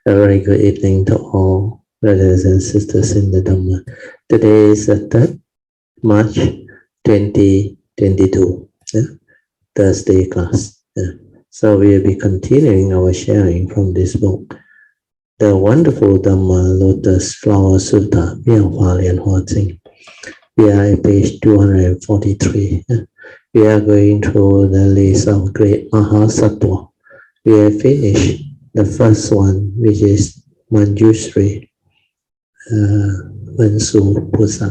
A very good evening to all brothers and sisters in the Dhamma. Today is the 3rd March 2022, Thursday class. So we will be continuing our sharing from this book, the wonderful Dhamma Lotus Flower Sutra, 妙法蓮華經. We are at page 243. We are going through the list of great Bodhisattva. We have finished the first one, which is Manjushri Vansu Pusa.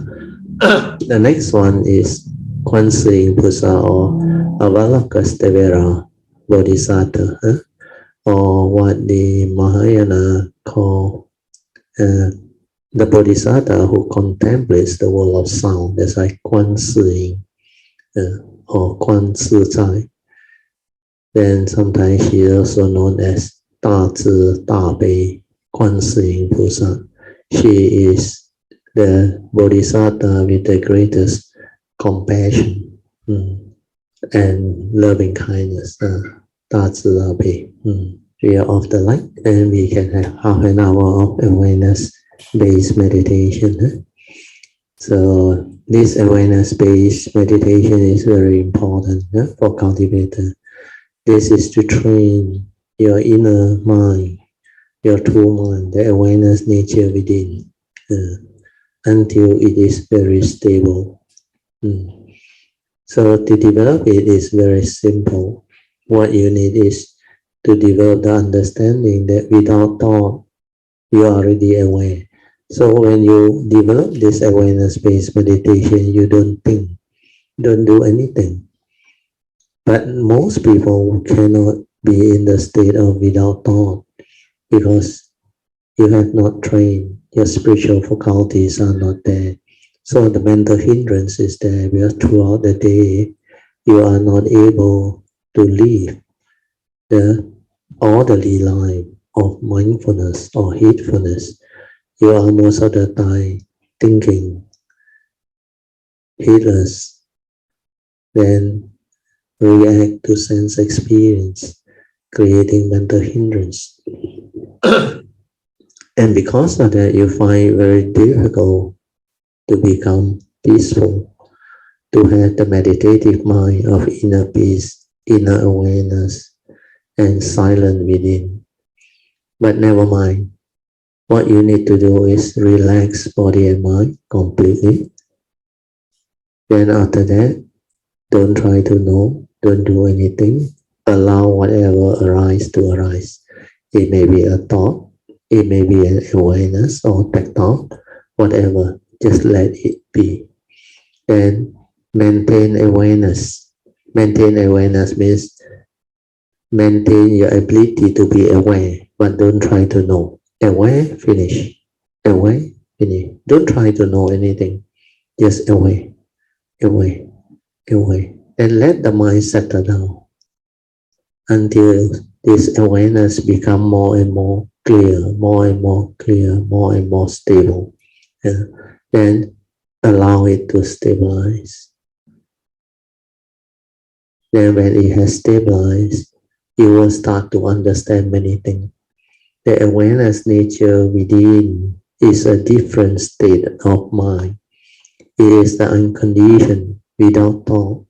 The next one is Kwansi Pusa or Avalokiteshvara Bodhisattva, or what the Mahayana call the Bodhisattva who contemplates the world of sound. That's like Kwansi or Kwansi Zai. Then sometimes she is also known as 大智大悲观世音菩萨. She is the Bodhisattva with the greatest compassion and loving kindness. 大智大悲. We are off the light and we can have half an hour of awareness-based meditation. So this awareness-based meditation is very important for cultivator. This is to train your inner mind, your true mind, the awareness nature within, until it is very stable. So to develop it is very simple. What you need is to develop the understanding that without thought, you are already aware. So when you develop this awareness-based meditation, you don't think, don't do anything. But most people cannot be in the state of without thought because you have not trained, your spiritual faculties are not there. So the mental hindrance is there because throughout the day you are not able to live the orderly life of mindfulness or heedfulness. You are most of the time thinking, heedless, then react to sense experience, creating mental hindrance. And because of that, you find it very difficult to become peaceful, to have the meditative mind of inner peace, inner awareness, and silent within. But never mind. What you need to do is relax body and mind completely. Then after that, don't try to know, don't do anything. Allow whatever arises to arise. It may be a thought, it may be an awareness or tactile, whatever. Just let it be. And maintain awareness. Maintain awareness means maintain your ability to be aware, but don't try to know. Aware, finish. Aware, finish. Don't try to know anything. Just aware, aware, aware. And let the mind settle down until this awareness become more and more clear, more and more clear, more and more stable. Then allow it to stabilize. Then when it has stabilized, you will start to understand many things. The awareness nature within is a different state of mind. It is the unconditioned, without thought,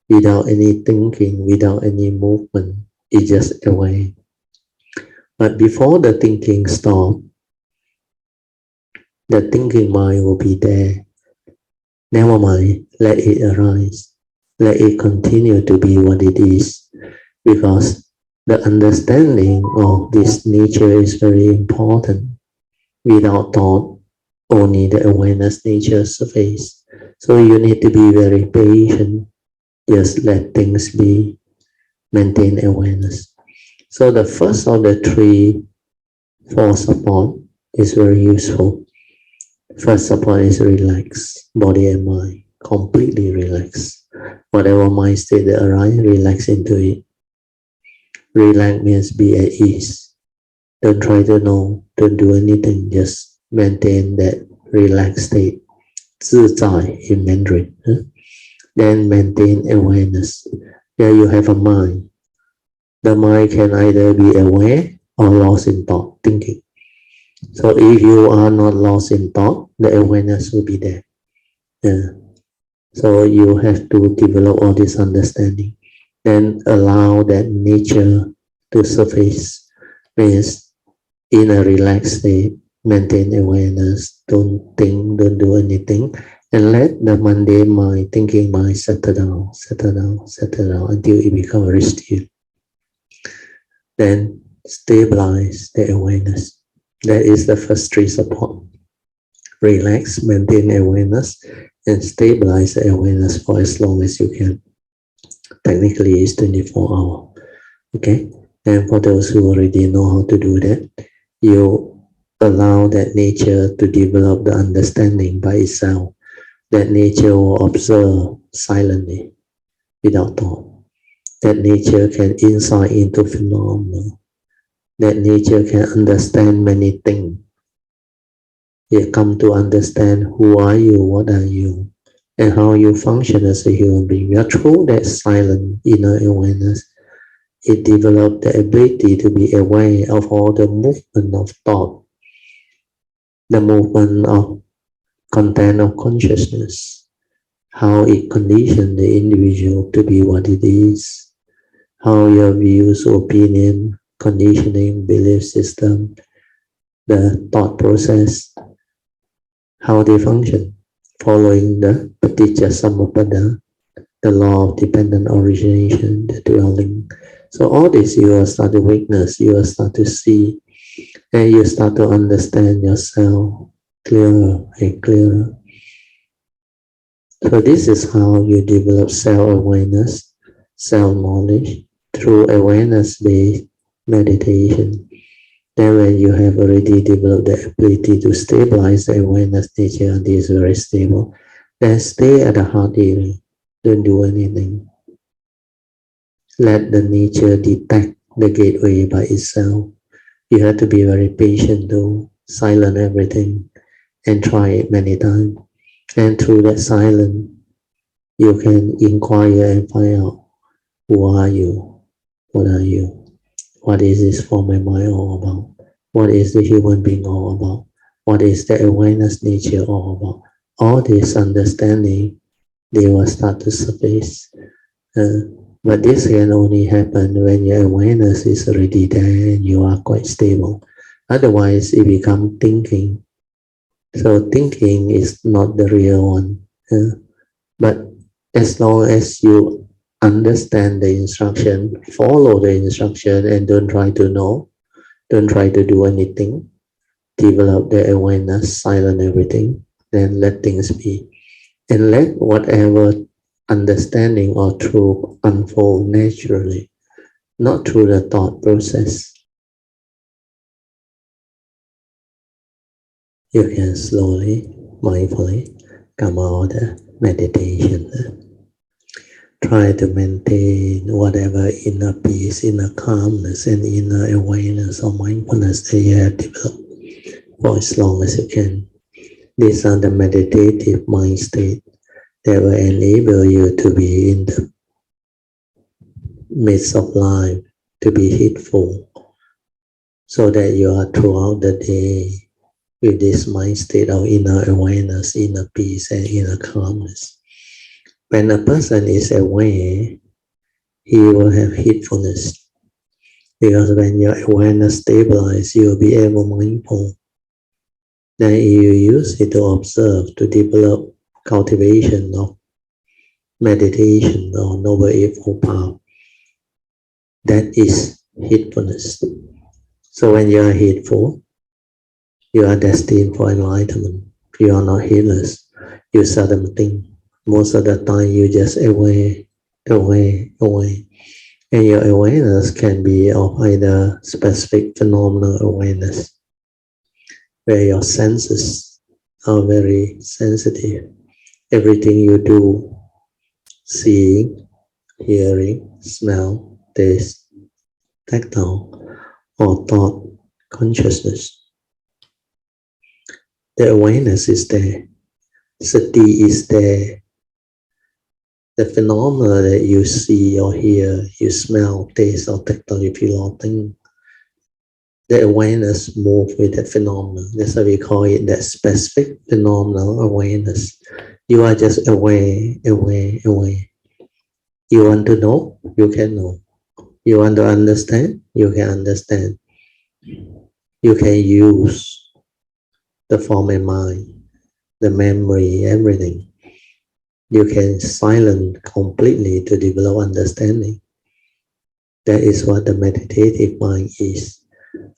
without any thinking, without any movement. It's just aware. But before the thinking stops, the thinking mind will be there. Never mind, let it arise. Let it continue to be what it is. Because the understanding of this nature is very important. Without thought, only the awareness nature surface. So you need to be very patient. Just let things be. Maintain awareness. So the first of the three for support is very useful. First support is relax, body and mind, completely relax. Whatever mind state that arises, relax into it. Relax means be at ease. Don't try to know, don't do anything, just maintain that relaxed state. 自在 in Mandarin. Then maintain awareness. There you have a mind. The mind can either be aware or lost in thought, thinking. So if you are not lost in thought, the awareness will be there. So you have to develop all this understanding. Then allow that nature to surface. Means in a relaxed state, maintain awareness, don't think, don't do anything, and let the mundane mind, thinking mind settle down until it becomes very still. Then stabilize the awareness. That is the first three support. Relax, maintain awareness, and stabilize the awareness for as long as you can. Technically, it's 24 hours. Okay? And for those who already know how to do that, you allow that nature to develop the understanding by itself. That nature will observe silently, without thought. That nature can insight into phenomena. That nature can understand many things. You come to understand who are you, what are you, and how you function as a human being. Through that silent inner awareness, it develops the ability to be aware of all the movement of thought, the movement of content of consciousness, how it conditions the individual to be what it is, how your views, opinion, conditioning, belief system, the thought process, how they function, following the Paticca Samuppada, the law of dependent origination, the dwelling. So all this you will start to witness, you will start to see, and you start to understand yourself clearer and clearer. So this is how you develop self-awareness, self-knowledge, through awareness-based meditation. Then when you have already developed the ability to stabilize the awareness nature and is very stable, then stay at the heart area. Don't do anything. Let the nature detect the gateway by itself. You have to be very patient though, silence everything, and try it many times. And through that silence, you can inquire and find out, who are you? What are you? What is this form of mind all about? What is the human being all about? What is the awareness nature all about? All this understanding, they will start to surface. But this can only happen when your awareness is already there and you are quite stable. Otherwise, it becomes thinking. So thinking is not the real one. But as long as you understand the instruction, follow the instruction, and don't try to know, don't try to do anything, develop the awareness, silence everything, then let things be. And let whatever understanding or truth unfold naturally, not through the thought process. You can slowly, mindfully come out of meditation. Try to maintain whatever inner peace, inner calmness, and inner awareness or mindfulness that you have developed for as long as you can. These are the meditative mind state that will enable you to be in the midst of life, to be heedful, so that you are throughout the day with this mind state of inner awareness, inner peace, and inner calmness. When a person is aware, he will have heedfulness. Because when your awareness stabilizes, you will be able mindful. Then you use it to observe, to develop cultivation of meditation or noble eightfold path. That is heedfulness. So when you are heedful, you are destined for enlightenment. You are not heedless. You seldom think. Most of the time, you just aware. And your awareness can be of either specific phenomenal awareness, where your senses are very sensitive. Everything you do, seeing, hearing, smell, taste, tactile, or thought, consciousness. The awareness is there. Sati is there. The phenomena that you see or hear, you smell, taste, or tactile, you feel or think, the awareness move with that phenomenon. That's why we call it that specific phenomenal awareness. You are just aware, aware, aware. You want to know, you can know. You want to understand, you can understand. You can use the form and mind, the memory, everything. You can silence completely to develop understanding. That is what the meditative mind is.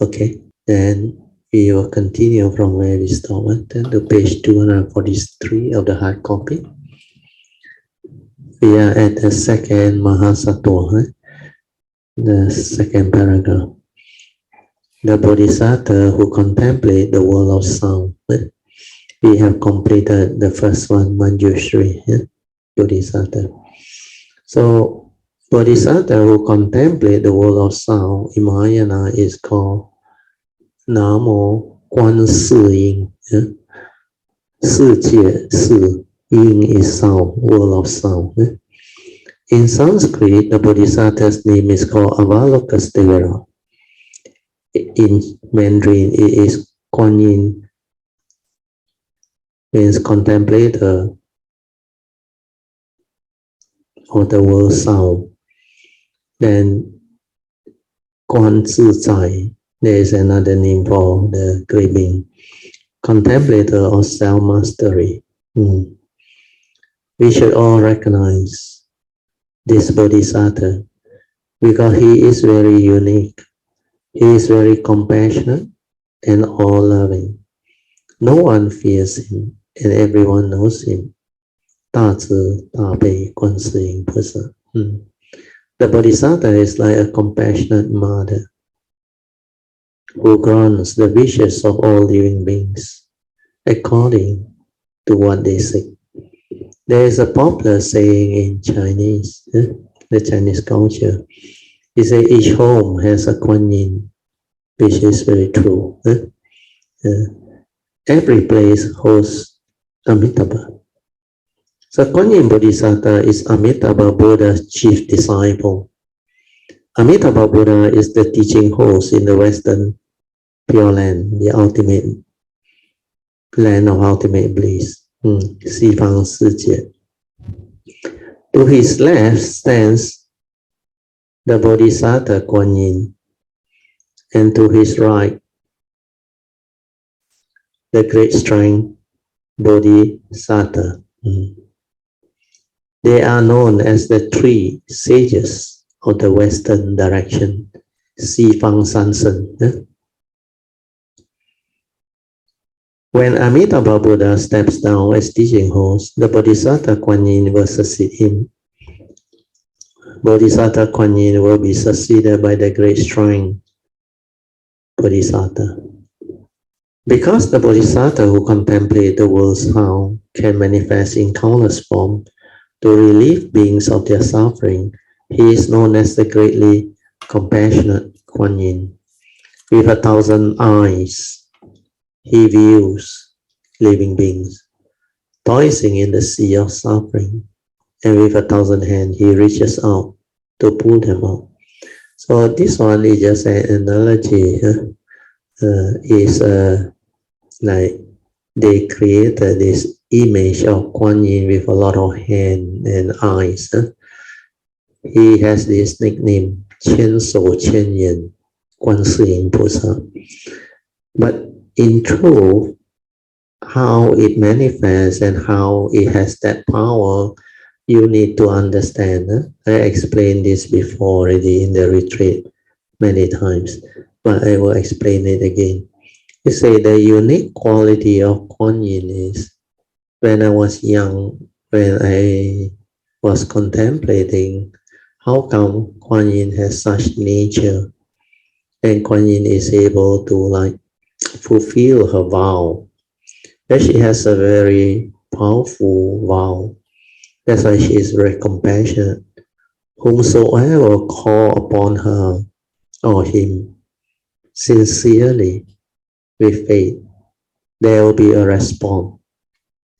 Okay, then we will continue from where we stopped, to page 243 of the hard copy. We are at the second Mahasattva, the second paragraph. The Bodhisattva who contemplate the world of sound. We have completed the first one, Manjushri, Bodhisattva. So, Bodhisattva who contemplate the world of sound in Mahayana is called Namo Guan Si Yin. Si Jie Si Yin is sound, world of sound. In Sanskrit, the Bodhisattva's name is called Avalokiteshvara. In Mandarin, it is Kuan Yin, means contemplator of the world sound. Then Guan Zi Zai, there is another name for the great being, contemplator of self-mastery. We should all recognize this Bodhisattva because he is very unique. He is very compassionate and all-loving. No one fears him and everyone knows him. 大慈大悲观世音菩萨. The Bodhisattva is like a compassionate mother who grants the wishes of all living beings according to what they seek. There is a popular saying in Chinese, the Chinese culture. It says each home has a Kuan Yin, which is very true. Every place hosts Amitabha. So Kuan Yin Bodhisattva is Amitabha Buddha's chief disciple. Amitabha Buddha is the teaching host in the Western Pure Land, the ultimate land of ultimate bliss. 西方世界. To his left stands the Bodhisattva Kuan Yin, and to his right, the great strength Bodhisattva. They are known as the three sages of the Western direction, 西方三圣. When Amitabha Buddha steps down as teaching host, the Bodhisattva Kuan Yin will succeed him. Bodhisattva Kuan Yin will be succeeded by the great strength Bodhisattva. Because the Bodhisattva who contemplate the world's sound can manifest in countless forms to relieve beings of their suffering, he is known as the greatly compassionate Kuan Yin. With 1,000 eyes, he views living beings, tossing in the sea of suffering, and with 1,000 hands, he reaches out to pull them out. So this one is just an analogy. Is like they created this image of Kuan Yin with a lot of hands and eyes. He has this nickname, 千手千眼观世音菩萨. But in truth, how it manifests and how it has that power, you need to understand. I explained this before already in the retreat many times, but I will explain it again. You say the unique quality of Kuan Yin is, when I was young, when I was contemplating, how come Kuan Yin has such nature, and Kuan Yin is able to fulfill her vow. That she has a very powerful vow. That's why she is very compassionate. Whomsoever call upon her or him sincerely with faith, there will be a response.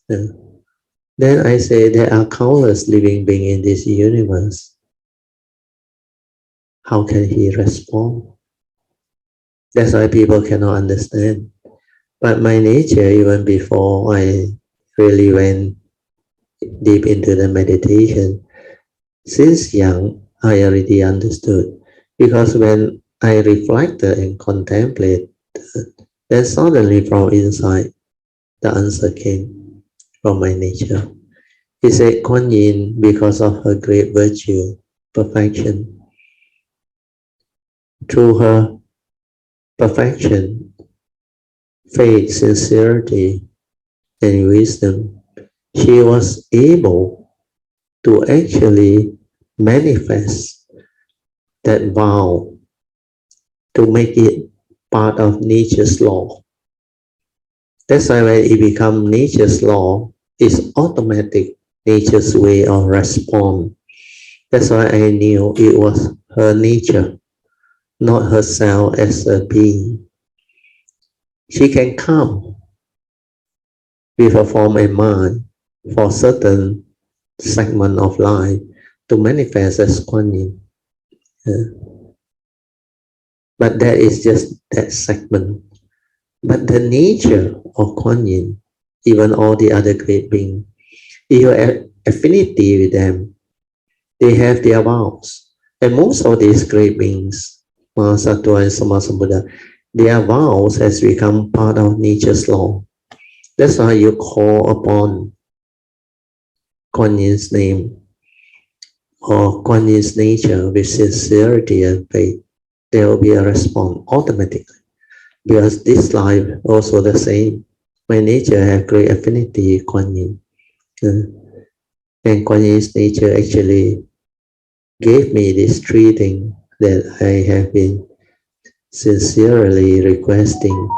Then I say there are countless living beings in this universe. How can he respond? That's why people cannot understand. But my nature, even before I really went deep into the meditation, since young, I already understood. Because when I reflected and contemplated, then suddenly from inside, the answer came from my nature. He said, Kuan Yin, because of her great virtue, perfection, through her perfection, faith, sincerity, and wisdom, she was able to actually manifest that vow to make it part of nature's law. That's why when it becomes nature's law, it's automatic nature's way of response. That's why I knew it was her nature, not herself as a being. She can come with a form and mind for certain segment of life to manifest as Kuan Yin. But that is just that segment. But the nature of Kuan Yin, even all the other great beings, your affinity with them, they have their vows. And most of these great beings, Mahasattva and Sammasambuddha, their vows has become part of nature's law. That's why you call upon Kuan Yin's name or Kuan Yin's nature with sincerity and faith. There will be a response automatically. Because this life also the same. My nature have great affinity with Kuan Yin. And Kuan Yin's nature actually gave me these three things that I have been sincerely requesting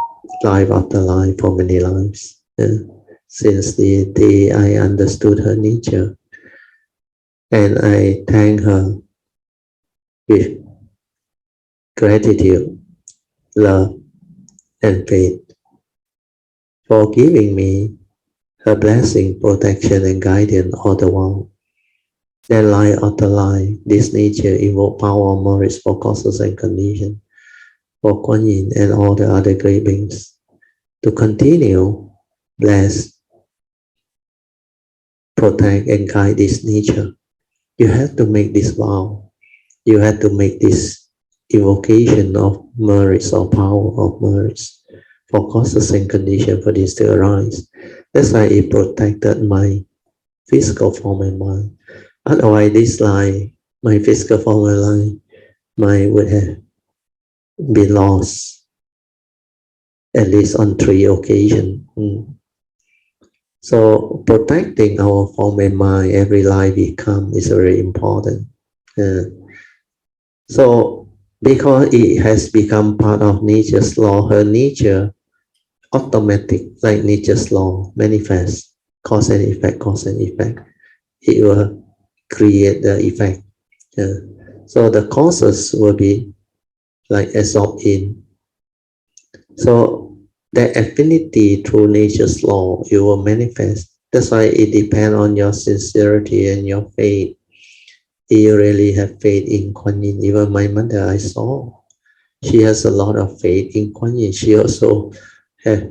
life after life for many lives. Since the day I understood her nature. And I thank her with gratitude, love, and faith for giving me her blessing, protection, and guidance all the while. Then life after life, this nature invoke power of merits for causes and conditions for Kuan Yin and all the other great beings to continue bless, protect, and guide this nature. You have to make this vow. You have to make this invocation of merits or power of merits for causes and conditions for this to arise. That's why it protected my physical form and mind. Otherwise, this life, my physical form and life, mine would have been lost at least on 3 occasions. So protecting our form and mind every life we come is very important. So because it has become part of nature's law, her nature automatic, like nature's law, manifests cause and effect, cause and effect. It will create the effect. So the causes will be like absorbed in. So the affinity through nature's law, it will manifest. That's why it depends on your sincerity and your faith. You really have faith in Kuan Yin. Even my mother, I saw, she has a lot of faith in Kuan Yin. She also has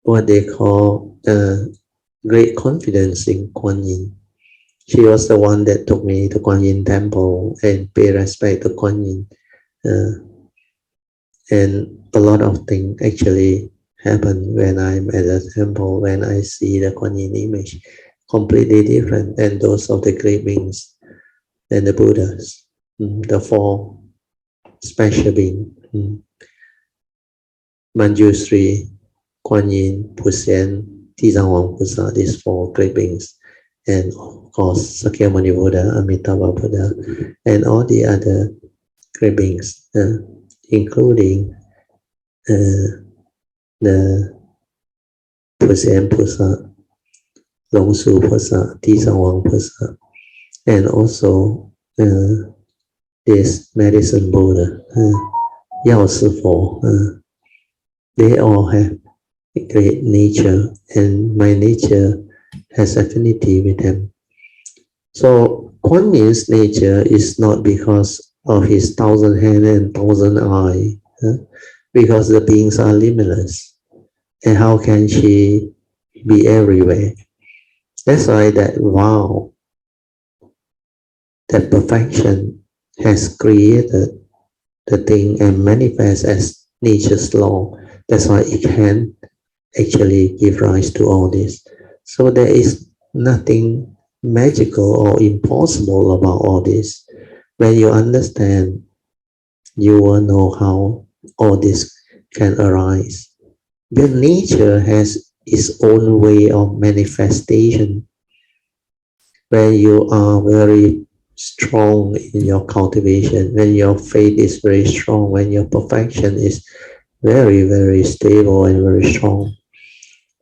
what they call great confidence in Kuan Yin. She was the one that took me to Kuan Yin temple and pay respect to Kuan Yin. And a lot of things actually happen when I'm at the temple, when I see the Kuan Yin image, completely different than those of the great beings and the Buddhas, the 4 special beings. Manjushri, Kuan Yin, Puxian, Tizangwang Pusa, these 4 great beings, and of course Sakyamuni Buddha, Amitabha Buddha, and all the other great beings, including the Puxian Pusa, Longsu Pusa, Tizangwang Pusa, and also this medicine Buddha, Yao Sifo. They all have great nature, and my nature has affinity with them. So Kuan Yin's nature is not because of his 1,000 hands and 1,000 eyes, because the beings are limitless. And how can she be everywhere? That's why that vow, that perfection has created the thing and manifests as nature's law. That's why it can actually give rise to all this. So there is nothing magical or impossible about all this. When you understand, you will know how all this can arise. But nature has its own way of manifestation. When you are very strong in your cultivation, when your faith is very strong, when your perfection is very, very stable and very strong,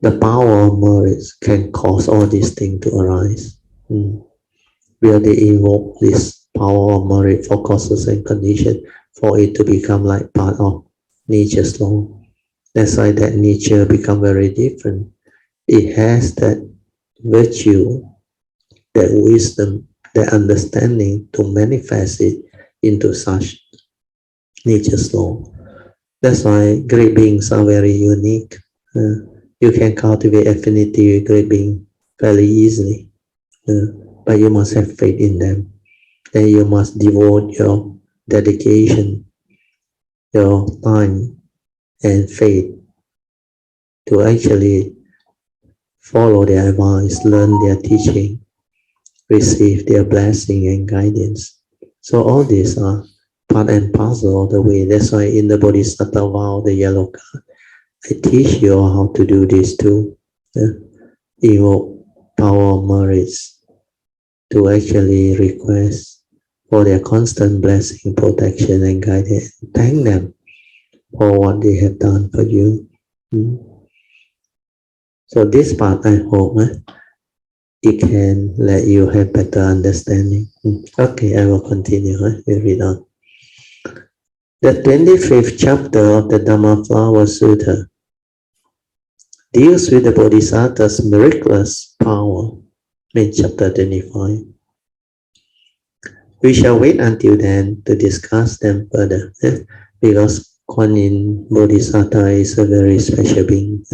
the power of merits can cause all these things to arise. Where they invoke this power of merit for causes and conditions for it to become like part of nature's law. That's why that nature become very different. It has that virtue, that wisdom, that understanding to manifest it into such nature's law. That's why great beings are very unique. You can cultivate affinity with great beings very easily, but you must have faith in them. Then you must devote your dedication, your time and faith to actually follow their advice, learn their teaching, receive their blessing and guidance. So all these are part and parcel of the way. That's why in the Bodhisattva vow, the yellow card, I teach you how to do this too. Evoke power of merits to actually request for their constant blessing, protection and guidance. Thank them for what they have done for you. So this part, I hope it can let you have better understanding. Okay, I will continue. We read on. The 25th chapter of the Dharma Flower Sutra deals with the Bodhisattva's miraculous power in chapter 25. We shall wait until then to discuss them further, because Kuan Yin Bodhisattva is a very special being.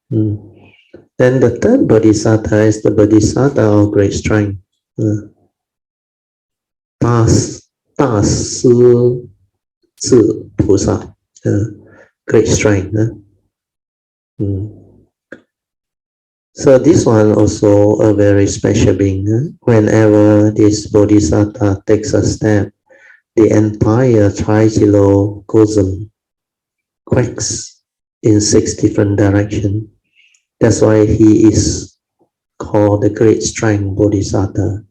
Then the third Bodhisattva is the Bodhisattva of great strength. 大师智菩萨, great strength. So this one also a very special being. Whenever this Bodhisattva takes a step, the entire Trikilocosm quakes in 6 different directions. That's why he is called the great strength Bodhisattva.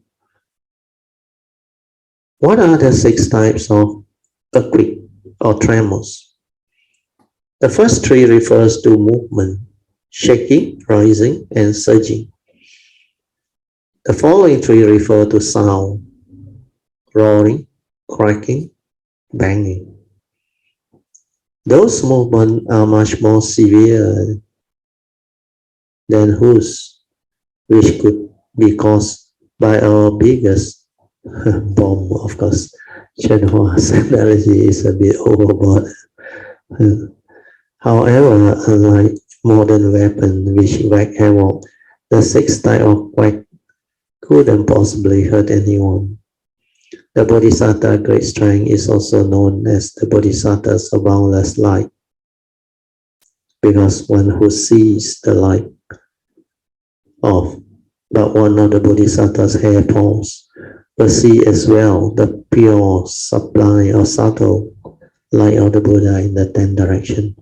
What are the 6 types of earthquake or tremors? The first 3 refers to movement, shaking, rising, and surging. The following 3 refer to sound, roaring, cracking, banging. Those movements are much more severe than whose, which could be caused by our biggest bomb. Of course, Chenhua's analogy is a bit overboard. However, unlike modern weapons which wreak havoc, the 6th type of quack couldn't possibly hurt anyone. The Bodhisattva great strength is also known as the Bodhisattva's boundless light, because one who sees the light of but one of the Bodhisattva's hair pulse will see as well the pure, sublime or subtle light of the Buddha in the 10th direction.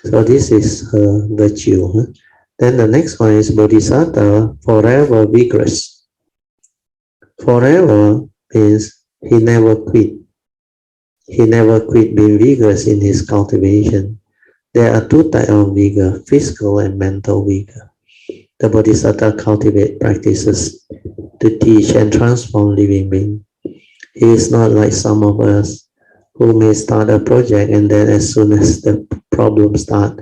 So this is her virtue. Then the next one is Bodhisattva forever vigorous. Forever means he never quit. He never quit being vigorous in his cultivation. There are 2 types of vigor, physical and mental vigor. The Bodhisattva cultivate practices to teach and transform living beings. He is not like some of us who may start a project and then as soon as the problems start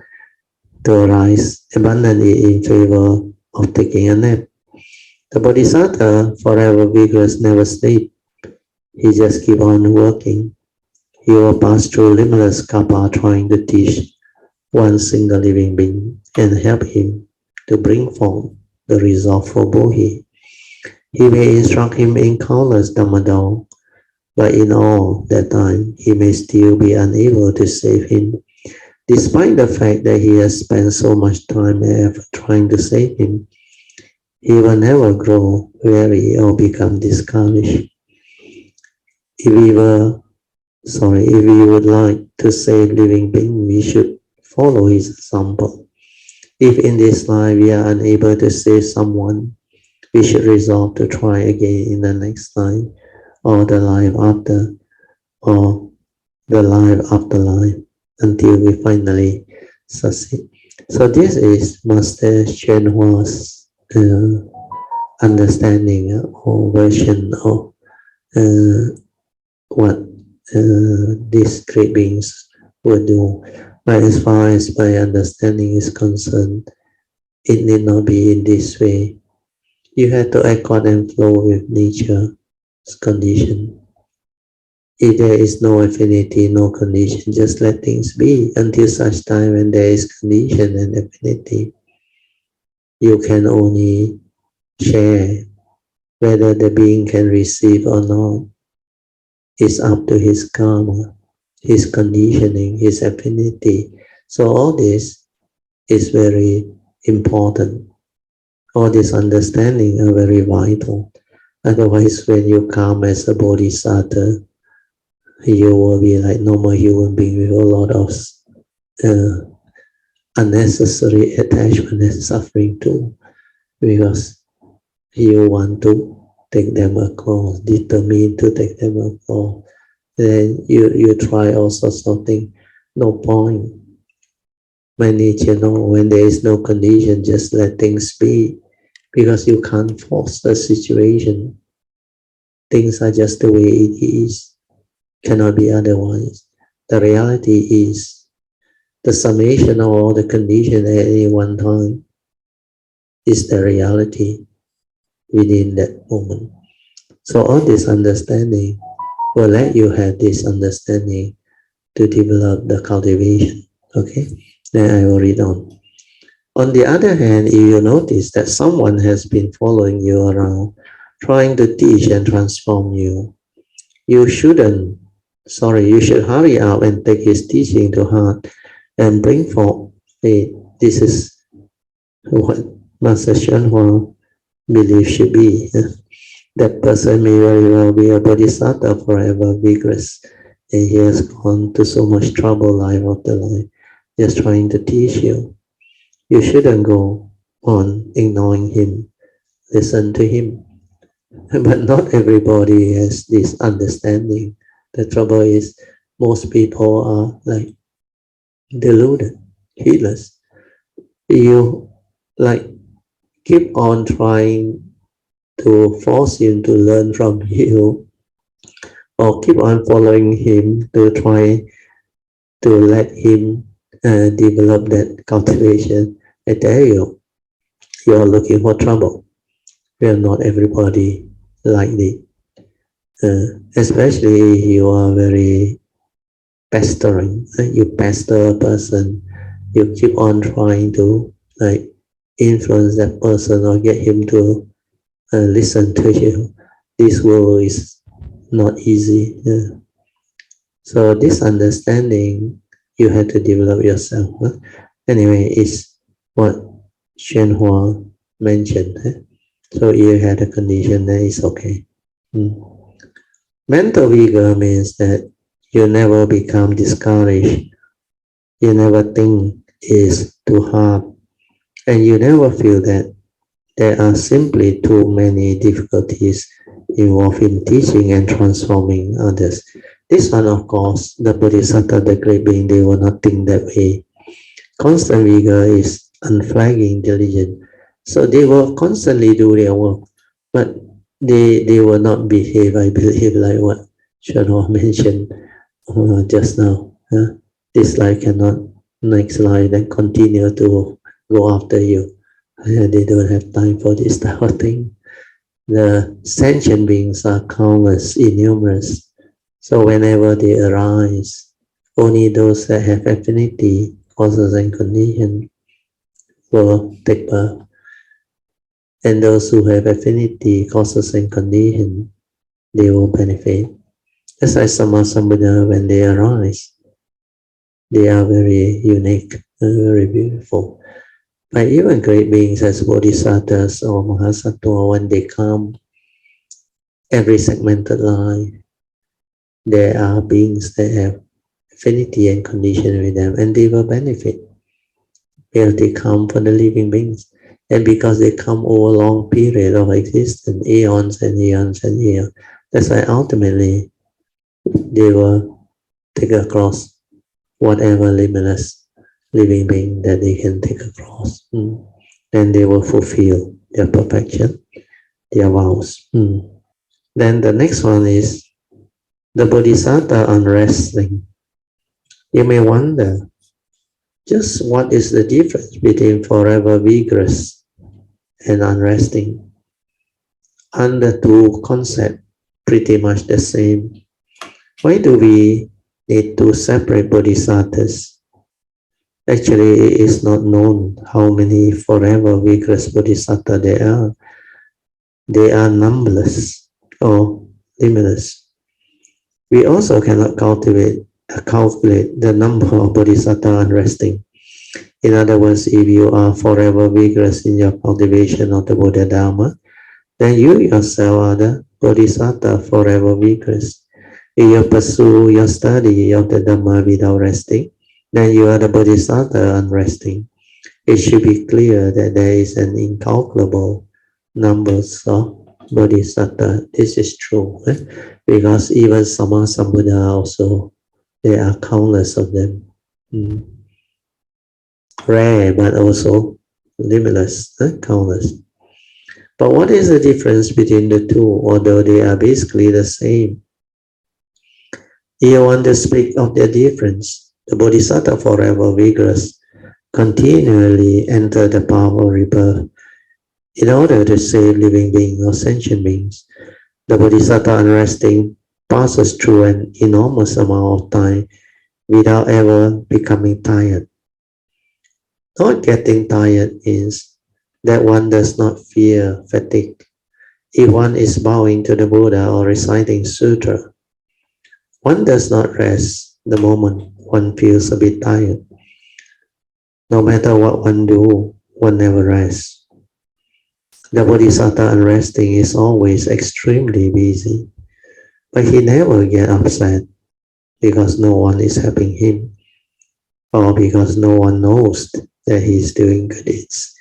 to arise, abandon it in favor of taking a nap. The Bodhisattva, forever vigorous, never sleep. He just keep on working. He will pass through limitless kappa trying to teach one single living being and help him to bring forth the result for Bodhi. He may instruct him in countless Dhammadal, but in all that time, he may still be unable to save him, despite the fact that he has spent so much time and effort trying to save him. He will never grow weary or become discouraged. If we would like to save living beings, we should follow his example. If in this life we are unable to save someone, we should resolve to try again in the next life, or the life after, or the life after life, until we finally succeed. So this is Master Hsuan's understanding or version of what these great beings will do. But as far as my understanding is concerned, it need not be in this way. You have to accord and flow with nature's condition. If there is no affinity, no condition, just let things be until such time when there is condition and affinity. You can only share whether the being can receive or not. It's up to his karma, his conditioning, his affinity. So all this is very important. All this understanding are very vital. Otherwise, when you come as a Bodhisattva, you will be like normal human being with a lot of unnecessary attachment and suffering too, because you want to take them across, determined to take them across. Then you try all sorts of things, no point. My nature, when there is no condition, just let things be, because you can't force the situation. Things are just the way it is, cannot be otherwise. The reality is the summation of all the conditions at any one time is the reality within that moment. So all this understanding will let you have this understanding to develop the cultivation. Okay, then I will read on. On the other hand, if you notice that someone has been following you around, trying to teach and transform you, you should hurry up and take his teaching to heart and bring forth faith. This is what Master Hsuan believes should be. That person may very well be a Bodhisattva forever vigorous, and he has gone to so much trouble life after life, just trying to teach you. You shouldn't go on ignoring him. Listen to him. But not everybody has this understanding. The trouble is most people are like deluded, heedless. You like keep on trying to force him to learn from you, or keep on following him to try to let him develop that cultivation. I tell you, you are looking for trouble. Well, not everybody like it. Especially if you are very pestering. You pester a person. You keep on trying to like influence that person or get him to listen to you. This world is not easy. So this understanding you have to develop yourself. Anyway, it's what Hsuan mentioned. So you had a condition, then it's okay. Mental vigor means that you never become discouraged. You never think it's too hard. And you never feel that there are simply too many difficulties involved in teaching and transforming others. This one, of course, the Bodhisattva, the great being, they will not think that way. Constant vigor is unflagging diligence. So they will constantly do their work, but they will not behave, I believe, like what Hsuan mentioned just now. This life cannot, next life, then continue to go after you. They don't have time for this type of thing. The sentient beings are countless, innumerous. So whenever they arise, only those that have affinity, causes and conditions will take birth. And those who have affinity, causes and conditions, they will benefit. Just like Sammasambuddha, when they arise, they are very unique and very beautiful. But even great beings as Bodhisattvas or Mahasattva, when they come, every segmented life, there are beings that have affinity and condition with them, and they will benefit because they come for the living beings. And because they come over a long period of existence, eons and eons and eons, that's why ultimately they will take across whatever limitless living being that they can take across. Then they will fulfill their perfection, their vows. Then the next one is the Bodhisattva unresting. You may wonder, just what is the difference between forever vigorous and unresting? And the two concepts pretty much the same. Why do we need to separate bodhisattvas? Actually, it is not known how many forever vigorous bodhisattvas there are. They are numberless or limitless. We also cannot calculate the number of bodhisattvas unresting. In other words, if you are forever vigorous in your cultivation of the Buddha Dharma, then you yourself are the bodhisattva forever vigorous. If you pursue your study of the Dhamma without resting, then you are the bodhisattva unresting. It should be clear that there is an incalculable numbers of bodhisattva. This is true, because even Sammasambuddha also, there are countless of them. Rare, but also limitless, countless. But what is the difference between the two, although they are basically the same? If you want to speak of their difference, the bodhisattva forever vigorous continually enter the path of rebirth in order to save living beings or sentient beings. The bodhisattva unresting passes through an enormous amount of time without ever becoming tired. Not getting tired means that one does not fear fatigue. If one is bowing to the Buddha or reciting sutra, one does not rest the moment one feels a bit tired. No matter what one do, one never rests. The bodhisattva unresting is always extremely busy, but he never gets upset because no one is helping him or because no one knows that he is doing good deeds.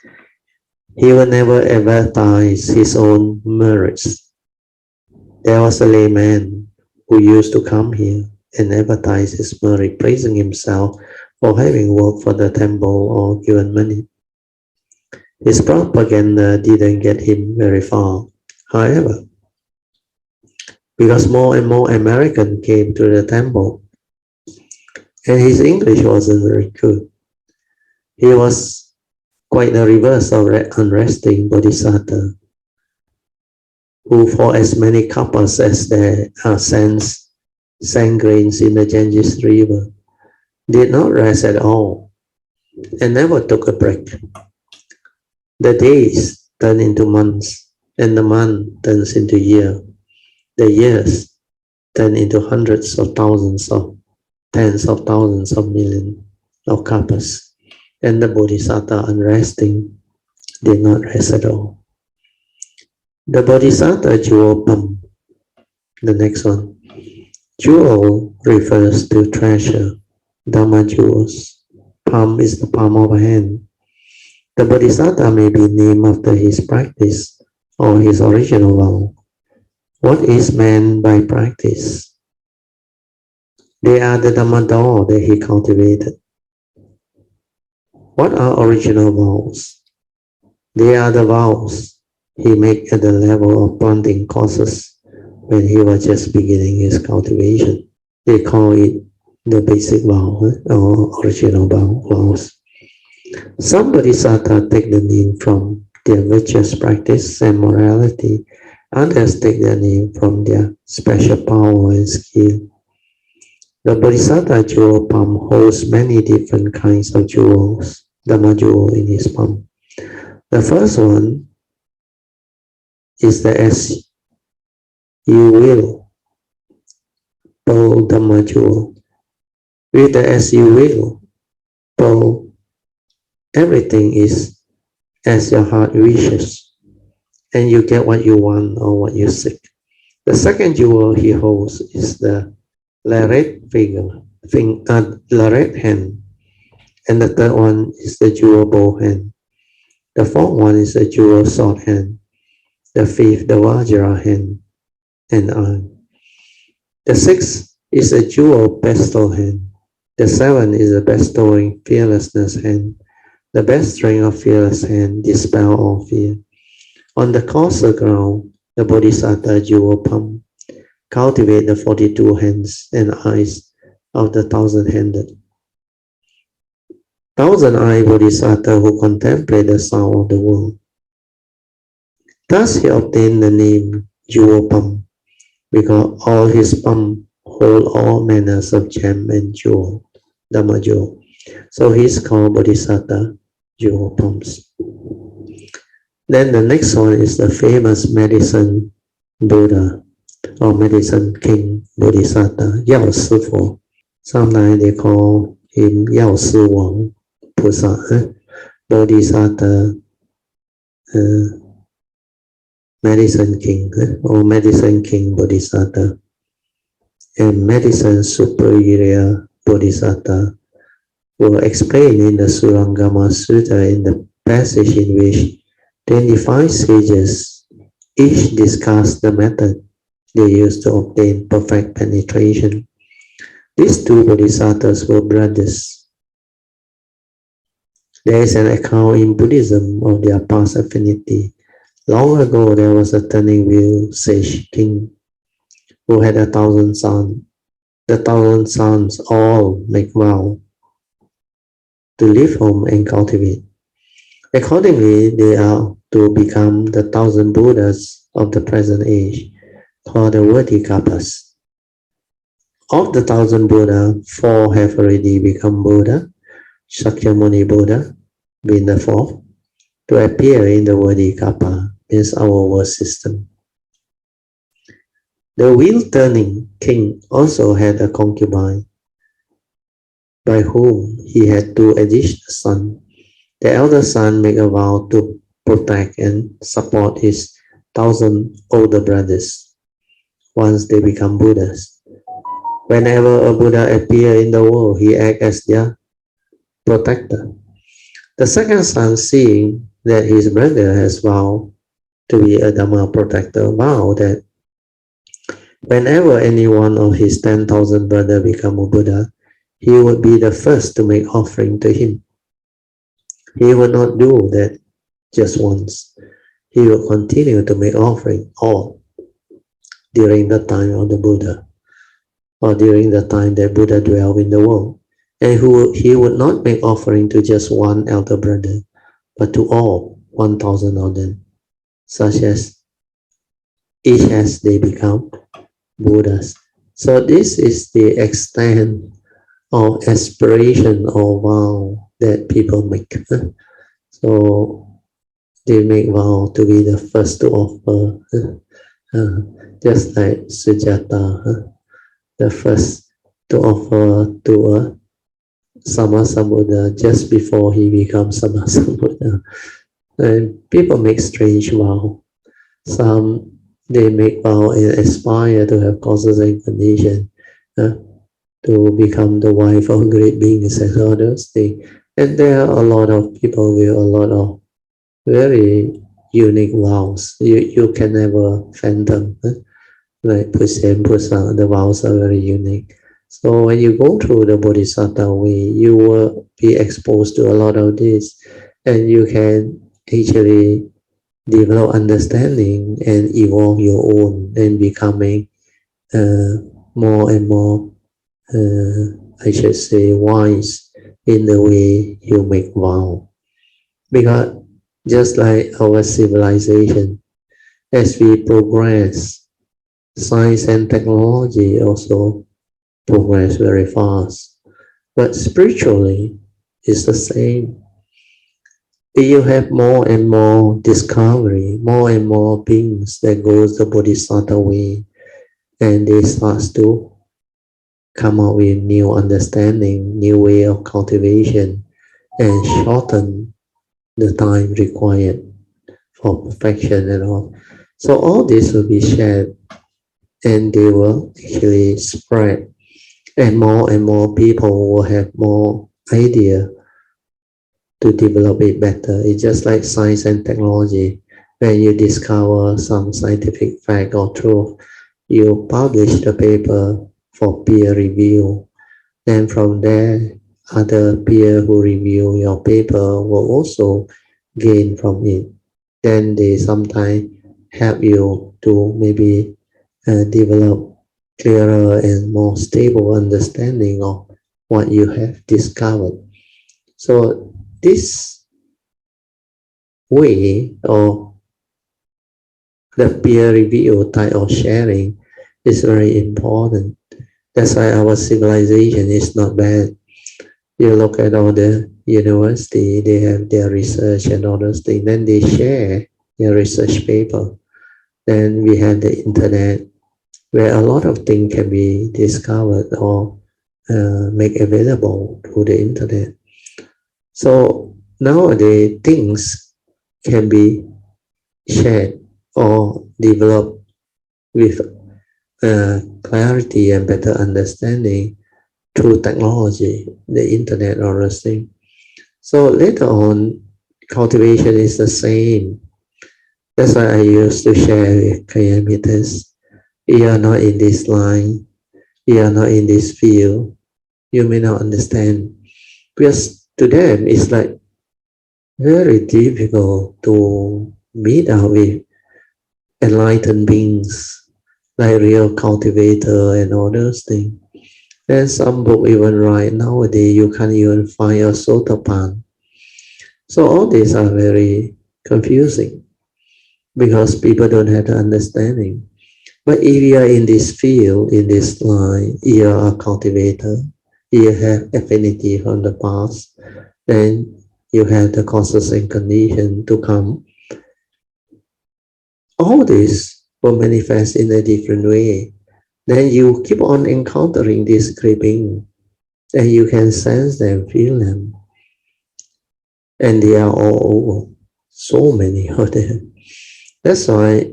He will never advertise his own merits. There was a layman who used to come here and advertise his merit, praising himself for having worked for the temple or given money. His propaganda didn't get him very far. However, because more and more Americans came to the temple, and his English wasn't very good, he was quite the reverse of unresting bodhisattva, who for as many couples as there are sand grains in the Ganges River, did not rest at all and never took a break. The days turn into months, and the month turns into year. The years turn into hundreds of thousands of tens of thousands of millions of couples. And the bodhisattva unresting did not rest at all. The bodhisattva jewel palm, the next one. Jewel refers to treasure, Dhamma jewels. Palm is the palm of a hand. The bodhisattva may be named after his practice or his original vow. What is meant by practice? They are the Dhamma door that he cultivated. What are original vows? They are the vows he made at the level of planting causes when he was just beginning his cultivation. They call it the basic vow or original vows. Some bodhisattvas take the name from their virtuous practice and morality. Others take their name from their special power and skill. The Bodhisattva jewel palm holds many different kinds of jewels, Dharma jewel in his palm. The first one is the as you will bowl Dharma jewel. With the as you will bowl, everything is as your heart wishes, and you get what you want or what you seek. The second jewel he holds is the lariat lariat hand, and the third one is the jewel bow hand. The fourth one is the jewel sword hand. The fifth, the Vajra hand and arm. The sixth is the jewel pestle hand. The seventh is the bestowing fearlessness hand. The best strength of fearless hand dispel all fear. On the coarser ground, the Bodhisattva jewel palm cultivate the 42 hands and eyes of the thousand-handed. Thousand-eyed Bodhisattva who contemplate the sound of the world. Thus he obtained the name jewel palm, because all his palm hold all manners of gem and jewel, Dharma jewel. So he's called Bodhisattva jewel palms. Then the next one is the famous medicine Buddha or medicine king Bodhisattva, Yao Si Fo. Sometimes they call him Yao Si Wang Pusa, Bodhisattva medicine king or medicine king Bodhisattva, and medicine superior Bodhisattva were explained in the Surangama Sutra in the passage in which 25 sages each discussed the method they used to obtain perfect penetration. These two bodhisattvas were brothers. There is an account in Buddhism of their past affinity. Long ago, there was a turning wheel sage king who had 1,000 sons. The 1,000 sons all make vow to leave home and cultivate. Accordingly, they are to become the 1,000 Buddhas of the present age, called the Bodhisattvas. Of the 1,000 Buddha, 4 have already become Buddha. Shakyamuni Buddha being the 4th, to appear in the Bodhisattva is our world system. The wheel-turning king also had a concubine, by whom he had 2 additional sons. The elder son made a vow to protect and support his 1,000 older brothers once they become Buddhas. Whenever a Buddha appears in the world, he acts as their protector. The second son, seeing that his brother has vowed to be a Dharma protector, vowed that whenever any one of his 10,000 brothers become a Buddha, he would be the first to make offering to him. He would not do that just once. He will continue to make offering all during the time of the Buddha, or during the time that Buddha dwelled in the world. And he would not make offering to just one elder brother, but to all 1,000 of them, such as each as they become Buddhas. So this is the extent of aspiration or vow that people make. So they make vow to be the first to offer, just like Sujata, the first to offer to a Sammasambuddha just before he becomes Sammasambuddha. And people make strange vow. Some they make vow and aspire to have causes and condition, to become the wife of great beings and all those things. And there are a lot of people with a lot of very unique vows. You can never phantom. Like Pusen, Pusang, the vows are very unique. So when you go through the Bodhisattva way, you will be exposed to a lot of this, and you can actually develop understanding and evolve your own and becoming more and more, I should say, wise in the way you make vow. Because just like our civilization, as we progress, science and technology also progress very fast. But spiritually, it's the same. If you have more and more discovery, more and more beings that goes the Bodhisattva way, and they start to come up with new understanding, new way of cultivation, and shorten the time required for perfection and all. So all this will be shared, and they will actually spread, and more people will have more idea to develop it better. It's just like science and technology. When you discover some scientific fact or truth, you publish the paper for peer review. Then from there, other peer who review your paper will also gain from it. Then they sometimes help you to maybe develop clearer and more stable understanding of what you have discovered. So this way of the peer review type of sharing is very important. That's why our civilization is not bad. You look at all the university, they have their research and all those things. Then they share their research paper. Then we have the internet, where a lot of things can be discovered or make available through the internet. So nowadays, things can be shared or developed with clarity and better understanding through technology, the internet or those things. So later on, cultivation is the same. That's why I used to share with Kayamittas. You are not in this line, you are not in this field, you may not understand. Because to them, it's like very difficult to meet up with enlightened beings, like real cultivator and all those things. There's some book even right nowadays, you can't even find a sotapan. So all these are very confusing because people don't have the understanding. But if you are in this field, in this line, you are a cultivator, you have affinity from the past, then you have the causes and conditions to come. All this will manifest in a different way. Then you keep on encountering this creeping, and you can sense them, feel them. And they are all over, so many of them. That's why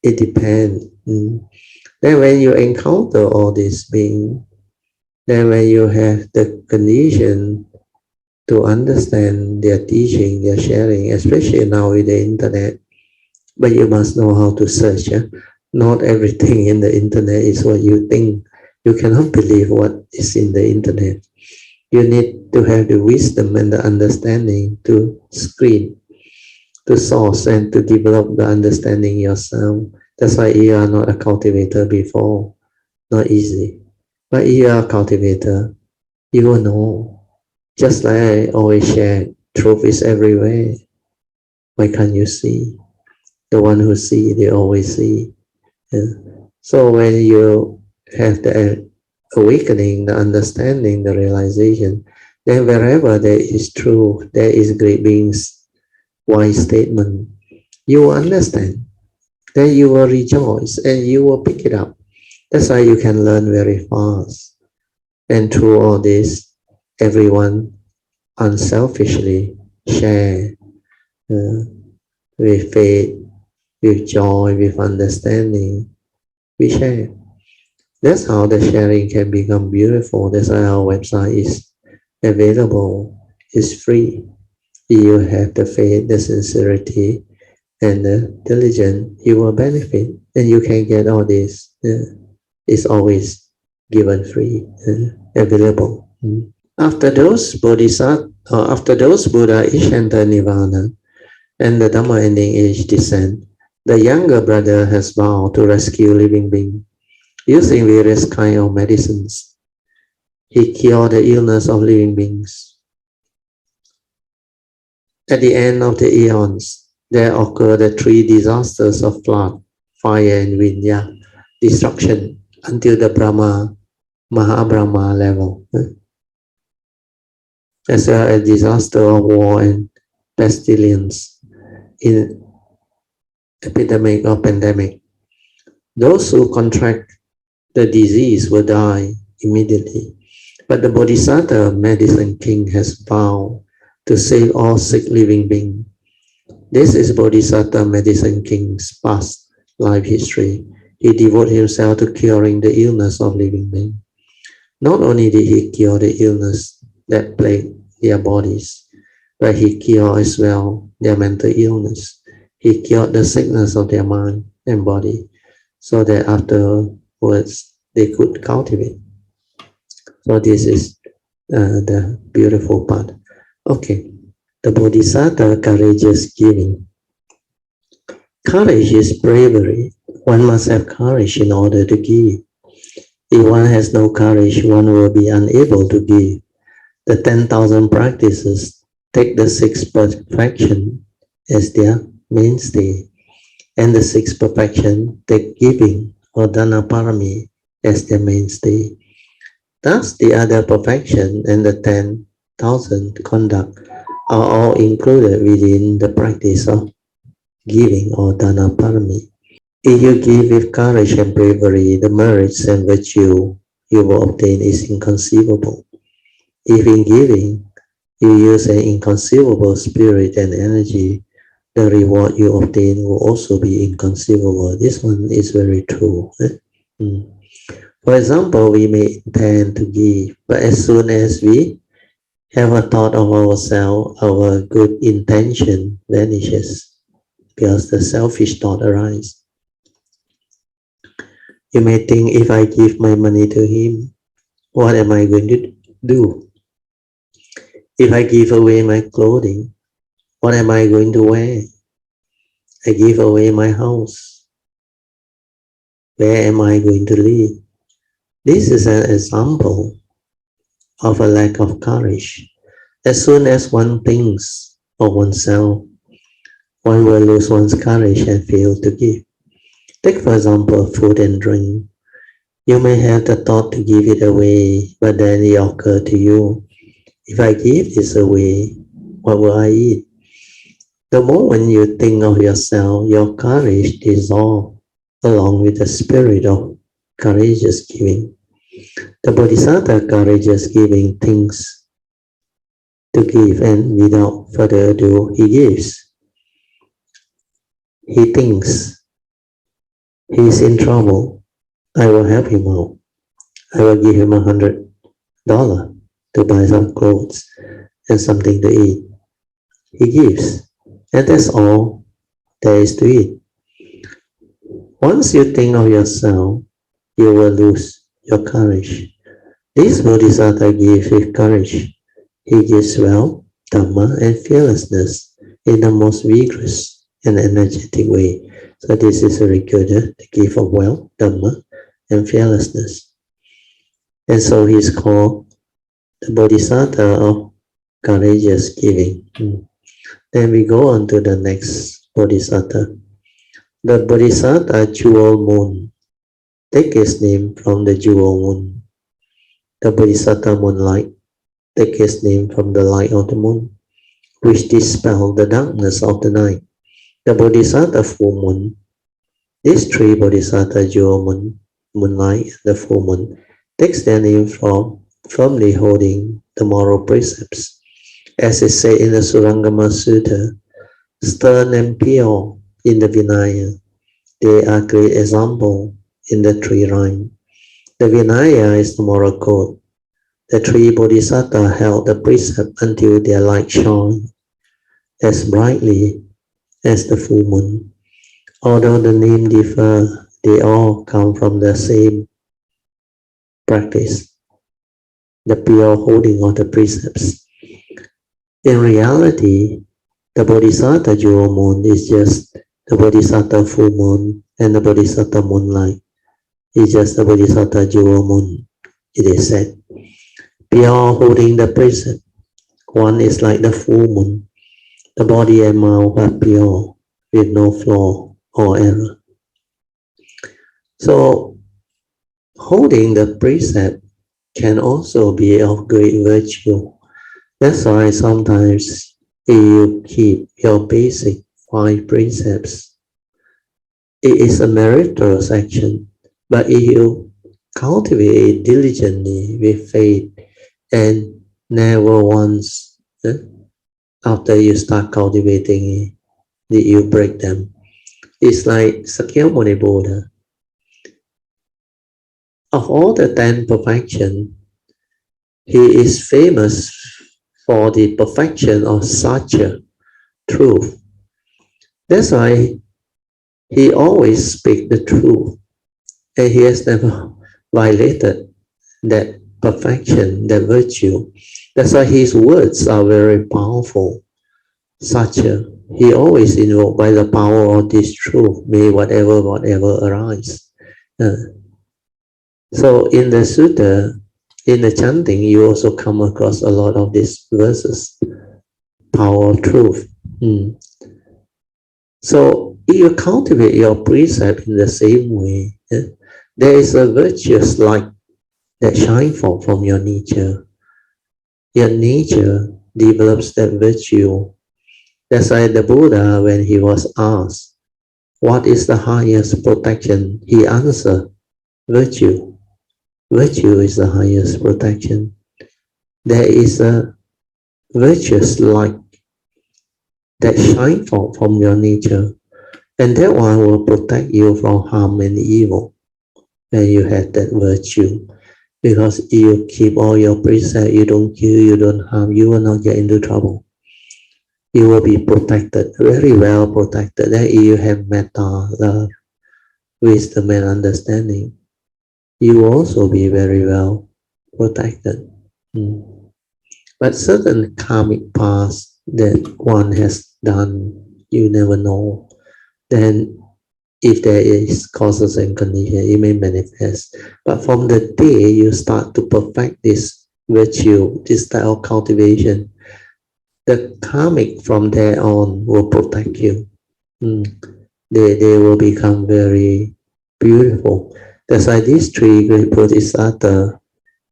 it depends. Then when you encounter all these beings, then when you have the condition to understand their teaching, their sharing, especially now with the internet, but you must know how to search. Not everything in the internet is what you think. You cannot believe what is in the internet. You need to have the wisdom and the understanding to screen, to source, and to develop the understanding yourself. That's why you are not a cultivator before. Not easy. But if you are a cultivator, you will know. Just like I always share, truth is everywhere. Why can't you see? The one who see, they always see. So when you have the awakening, the understanding, the realization, then wherever there is truth, there is great beings, wise statement, you will understand. Then you will rejoice and you will pick it up. That's why you can learn very fast. And through all this, everyone unselfishly share with faith, with joy, with understanding. We share. That's how the sharing can become beautiful. That's why our website is available. It's free. You have the faith, the sincerity, and the diligence, you will benefit. And you can get all this. It's always given free, available. After those Bodhisattva, after those Buddha each enter Nirvana, and the Dhamma ending age descend, the younger brother has vowed to rescue living beings using various kinds of medicines. He cured the illness of living beings. At the end of the eons, there occur the three disasters of flood, fire, and wind, destruction, until the Brahma Mahabrahma level, as well as disaster of war and pestilence in epidemic or pandemic. Those who contract the disease will die immediately. But the Bodhisattva medicine king has vowed to save all sick living beings. This is Bodhisattva medicine king's past life history. He devoted himself to curing the illness of living beings. Not only did he cure the illness that plagued their bodies, but he cured as well their mental illness. He cured the sickness of their mind and body, so that afterwards they could cultivate. So this is the beautiful part. Okay, the Bodhisattva courageous giving. Courage is bravery. One must have courage in order to give. If one has no courage, one will be unable to give. The 10,000 practices take the 6 perfection as their mainstay, and the 6 perfection take giving or dana parami as their mainstay. Thus, the other perfection and the 10,000 conduct are all included within the practice of giving or dana parami. If you give with courage and bravery, the merits and virtue you will obtain is inconceivable. If in giving you use an inconceivable spirit and energy, the reward you obtain will also be inconceivable. This one is very true. For example, we may intend to give, but as soon as we have a thought of ourselves, our good intention vanishes because the selfish thought arises. You may think, if I give my money to him, what am I going to do? If I give away my clothing, what am I going to wear? I give away my house. Where am I going to live? This is an example of a lack of courage. As soon as one thinks of oneself, one will lose one's courage and fail to give. Take for example food and drink. You may have the thought to give it away, but then it occurs to you, if I give this away, what will I eat? The moment you think of yourself, your courage dissolves along with the spirit of courageous giving. The Bodhisattva courageous giving thinks to give, and without further ado, he gives. He thinks, he is in trouble, I will help him out. I will give him $100 to buy some clothes and something to eat. He gives, and that's all there is to it. Once you think of yourself, you will lose your courage. This Bodhisattva gives with courage. He gives wealth, Dharma, and fearlessness in the most vigorous and energetic way. So this is very good, the gift of wealth, Dharma, and fearlessness. And so he is called the Bodhisattva of courageous giving. Then we go on to the next Bodhisattva. The Bodhisattva jewel moon. Take its name from the jewel moon. The Bodhisattva moonlight. Take its name from the light of the moon, which dispels the darkness of the night. The Bodhisattva full moon. These 3 Bodhisattva jewel moon, moonlight, and the full moon takes their name from firmly holding the moral precepts. As is said in the Surangama Sutta, stern and pure in the Vinaya, they are great example in the 3 rhymes. The Vinaya is the moral code. The 3 Bodhisattvas held the precept until their light shone as brightly as the full moon. Although the name differ, they all come from the same practice, the pure holding of the precepts. In reality, the Bodhisattva jewel moon is just the Bodhisattva full moon, and the Bodhisattva moonlight is just the Bodhisattva jewel moon, it is said. Pure holding the precept. One is like the full moon. The body and mouth are pure, with no flaw or error. So, holding the precept can also be of great virtue. That's why sometimes if you keep your basic 5 precepts, it is a meritorious action. But if you cultivate it diligently with faith and never once, after you start cultivating it, did you break them? It's like Sakyamuni Buddha. Of all the 10 perfections, he is famous for the perfection of Satya, truth. That's why he always speaks the truth, and he has never violated that perfection, that virtue. That's why his words are very powerful. Satya, he always invoked by the power of this truth, may whatever arise. So in the sutta, in the chanting, you also come across a lot of these verses, power of truth. So if you cultivate your precept in the same way, there is a virtuous light that shines forth from your nature. Your nature develops that virtue. That's why the Buddha, when he was asked, what is the highest protection? He answered, virtue. Virtue is the highest protection. There is a virtuous light that shines forth from your nature, and that one will protect you from harm and evil when you have that virtue. Because you keep all your precepts, you don't kill, you don't harm, you will not get into trouble. You will be protected, very well protected. Then if you have metta, love, wisdom and understanding, you will also be very well protected. But certain karmic paths that one has done, you never know. Then if there is causes and conditions, it may manifest. But from the day you start to perfect this virtue, this type of cultivation, the karmic from there on will protect you. They will become very beautiful. That's why these 3 great Bodhisattvas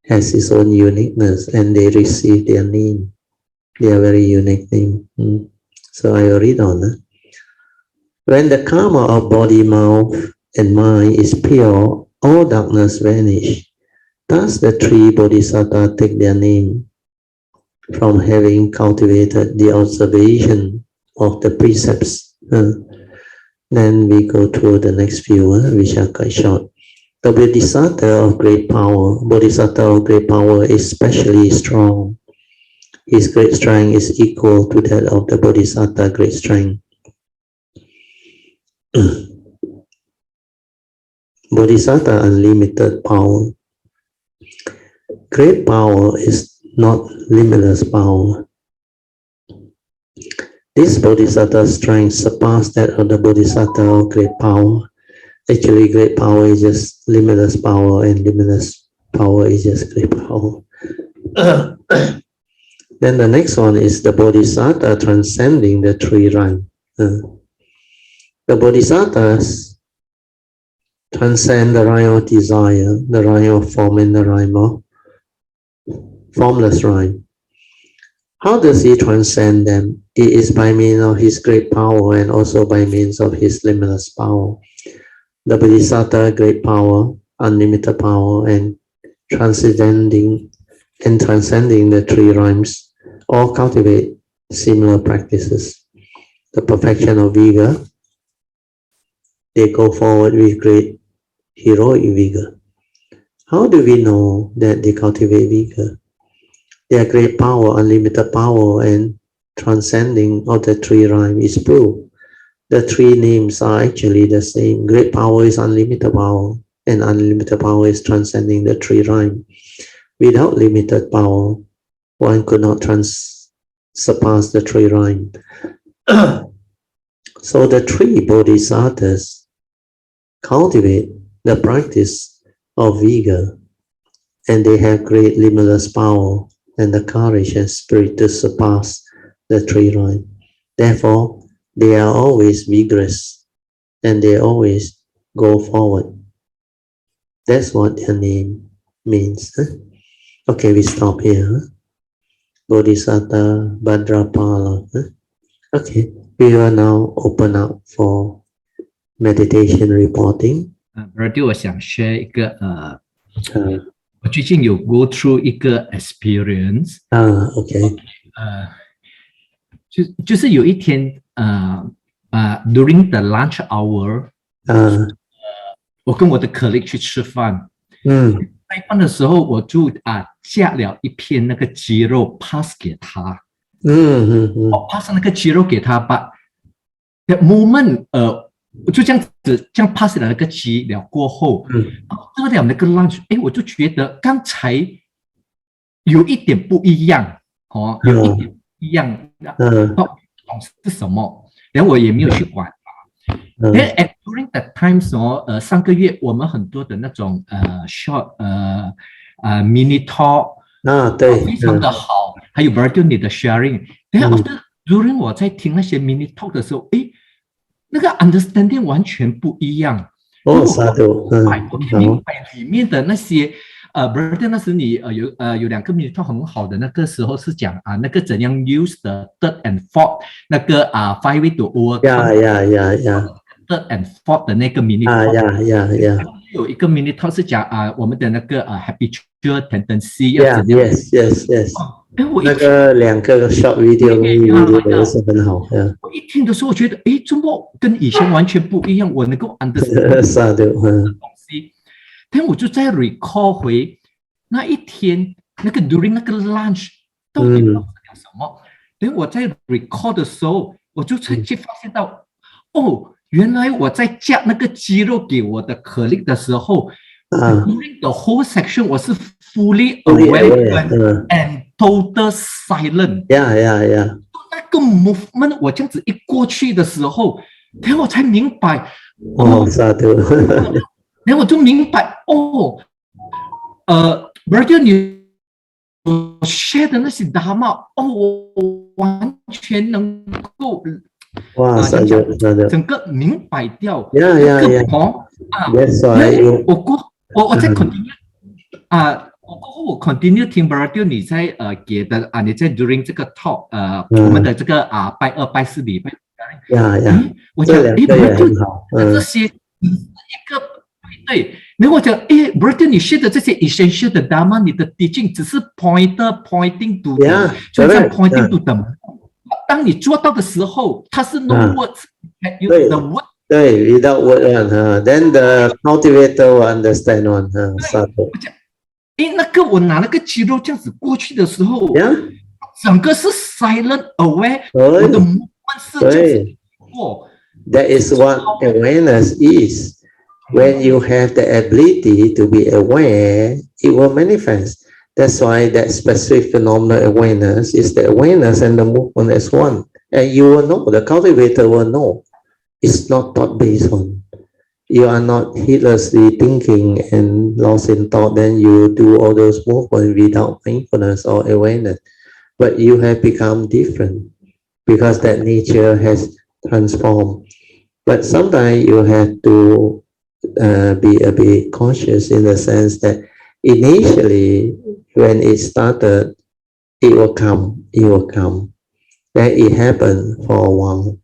has its own uniqueness, and they receive their name. They are very unique name. So I will read on. When the karma of body, mouth, and mind is pure, all darkness vanish. Thus the 3 Bodhisattvas take their name from having cultivated the observation of the precepts. Then we go to the next few, which are quite short. The Bodhisattva of great power, Bodhisattva of great power is especially strong. His great strength is equal to that of the Bodhisattva great strength. Bodhisattva unlimited power. Great power is not limitless power. This Bodhisattva strength surpasses that of the Bodhisattva of great power. Actually, great power is just limitless power, and limitless power is just great power. Then the next one is the Bodhisattva transcending the 3 ranks. The Bodhisattvas transcend the rank of desire, the rank of form, and the rank of formless rank. How does he transcend them? It is by means of his great power and also by means of his limitless power. The Bodhisattva great power, unlimited power, and transcending the 3 realms all cultivate similar practices. The perfection of vigor, they go forward with great heroic vigor. How do we know that they cultivate vigor? Their great power, unlimited power, and transcending of the 3 realms is proof. The 3 names are actually the same. Great power is unlimited power, and unlimited power is transcending the 3 realms. Without limited power, one could not surpass the 3 realms. So the 3 Bodhisattvas cultivate the practice of vigor, and they have great limitless power and the courage and spirit to surpass the 3 realms. Therefore, they are always vigorous, and they always go forward. That's what their name means. Okay, we stop here. Bodhisattva Bhadrapala. Okay, we will now open up for meditation reporting. Berarti 我想 share 一个我最近有 go through 一个 experience. Okay. 就是有一天during the lunch hour. 我跟我的 colleague 去吃饭。吃饭的时候我就夹了一片那个鸡肉 pass 给他。我 pass 那个鸡肉给他 but the moment 我就这样子这样 pass 了那个鸡了过后，喝了那个 lunch， 我就觉得刚才有一点不一样，有一点不一样，不懂是什么，然后我也没有去管它。And during that times 上个月我们很多的那种short mini talk 对，非常的好，还有 Bertil 你的 sharing。然后 during 我在听那些 mini talk 的时候，那个 understanding 完全不一样。我明白里面的那些Bertil 那时你有两个 mini talk 很好的，那个时候是讲那个怎样 use the third and fourth 那个5 way to overcome third and fourth 的那个 mini talk。有一个 mini talk 是讲我们的那个habitual tendency 要怎样。Yes。那个2个 short video 也是很好。我一听的时候，我觉得怎么跟以前完全不一样？我能够 understand 的东西。但我就再 recall 回那一天那个 during 那个 lunch 到底讲什么？等我在 recall 的时候，我就去发现到原来我在夹那个鸡肉给我的 colleague 的时候，during the whole section 我是 fully aware and total silent。那个 movement 我这样子一过去的时候，然后我才明白，然后我就明白Bertil 你share 的那些 Dharma 我完全能够。整个明白掉。我在 continue 我 continue 听 Bertil 你在给的你在 during 这个 talk 我们的这个拜2拜4礼拜。我讲Bertil 这些一个对，然后我讲Bertil 你学的这些 essential 的 Dharma 你的 teaching 只是 pointing to 就像 pointing to the。当你做到的时候，它是 no words， the word。对 ，without word then the cultivator will understand one。那个我拿那个鸡肉这样子过去的时候，整个是 silent aware， 我的 movement 是这样子过。That is what awareness is. When you have the ability to be aware, it will manifest. That's why that specific phenomenal awareness is the awareness and the movement as one. And you will know, the cultivator will know. It's not thought based on. You are not heedlessly thinking and lost in thought, then you do all those movements without mindfulness or awareness. But you have become different because that nature has transformed. But sometimes you have to be a bit conscious in the sense that initially, when it started, it will come. Then it happened for a while.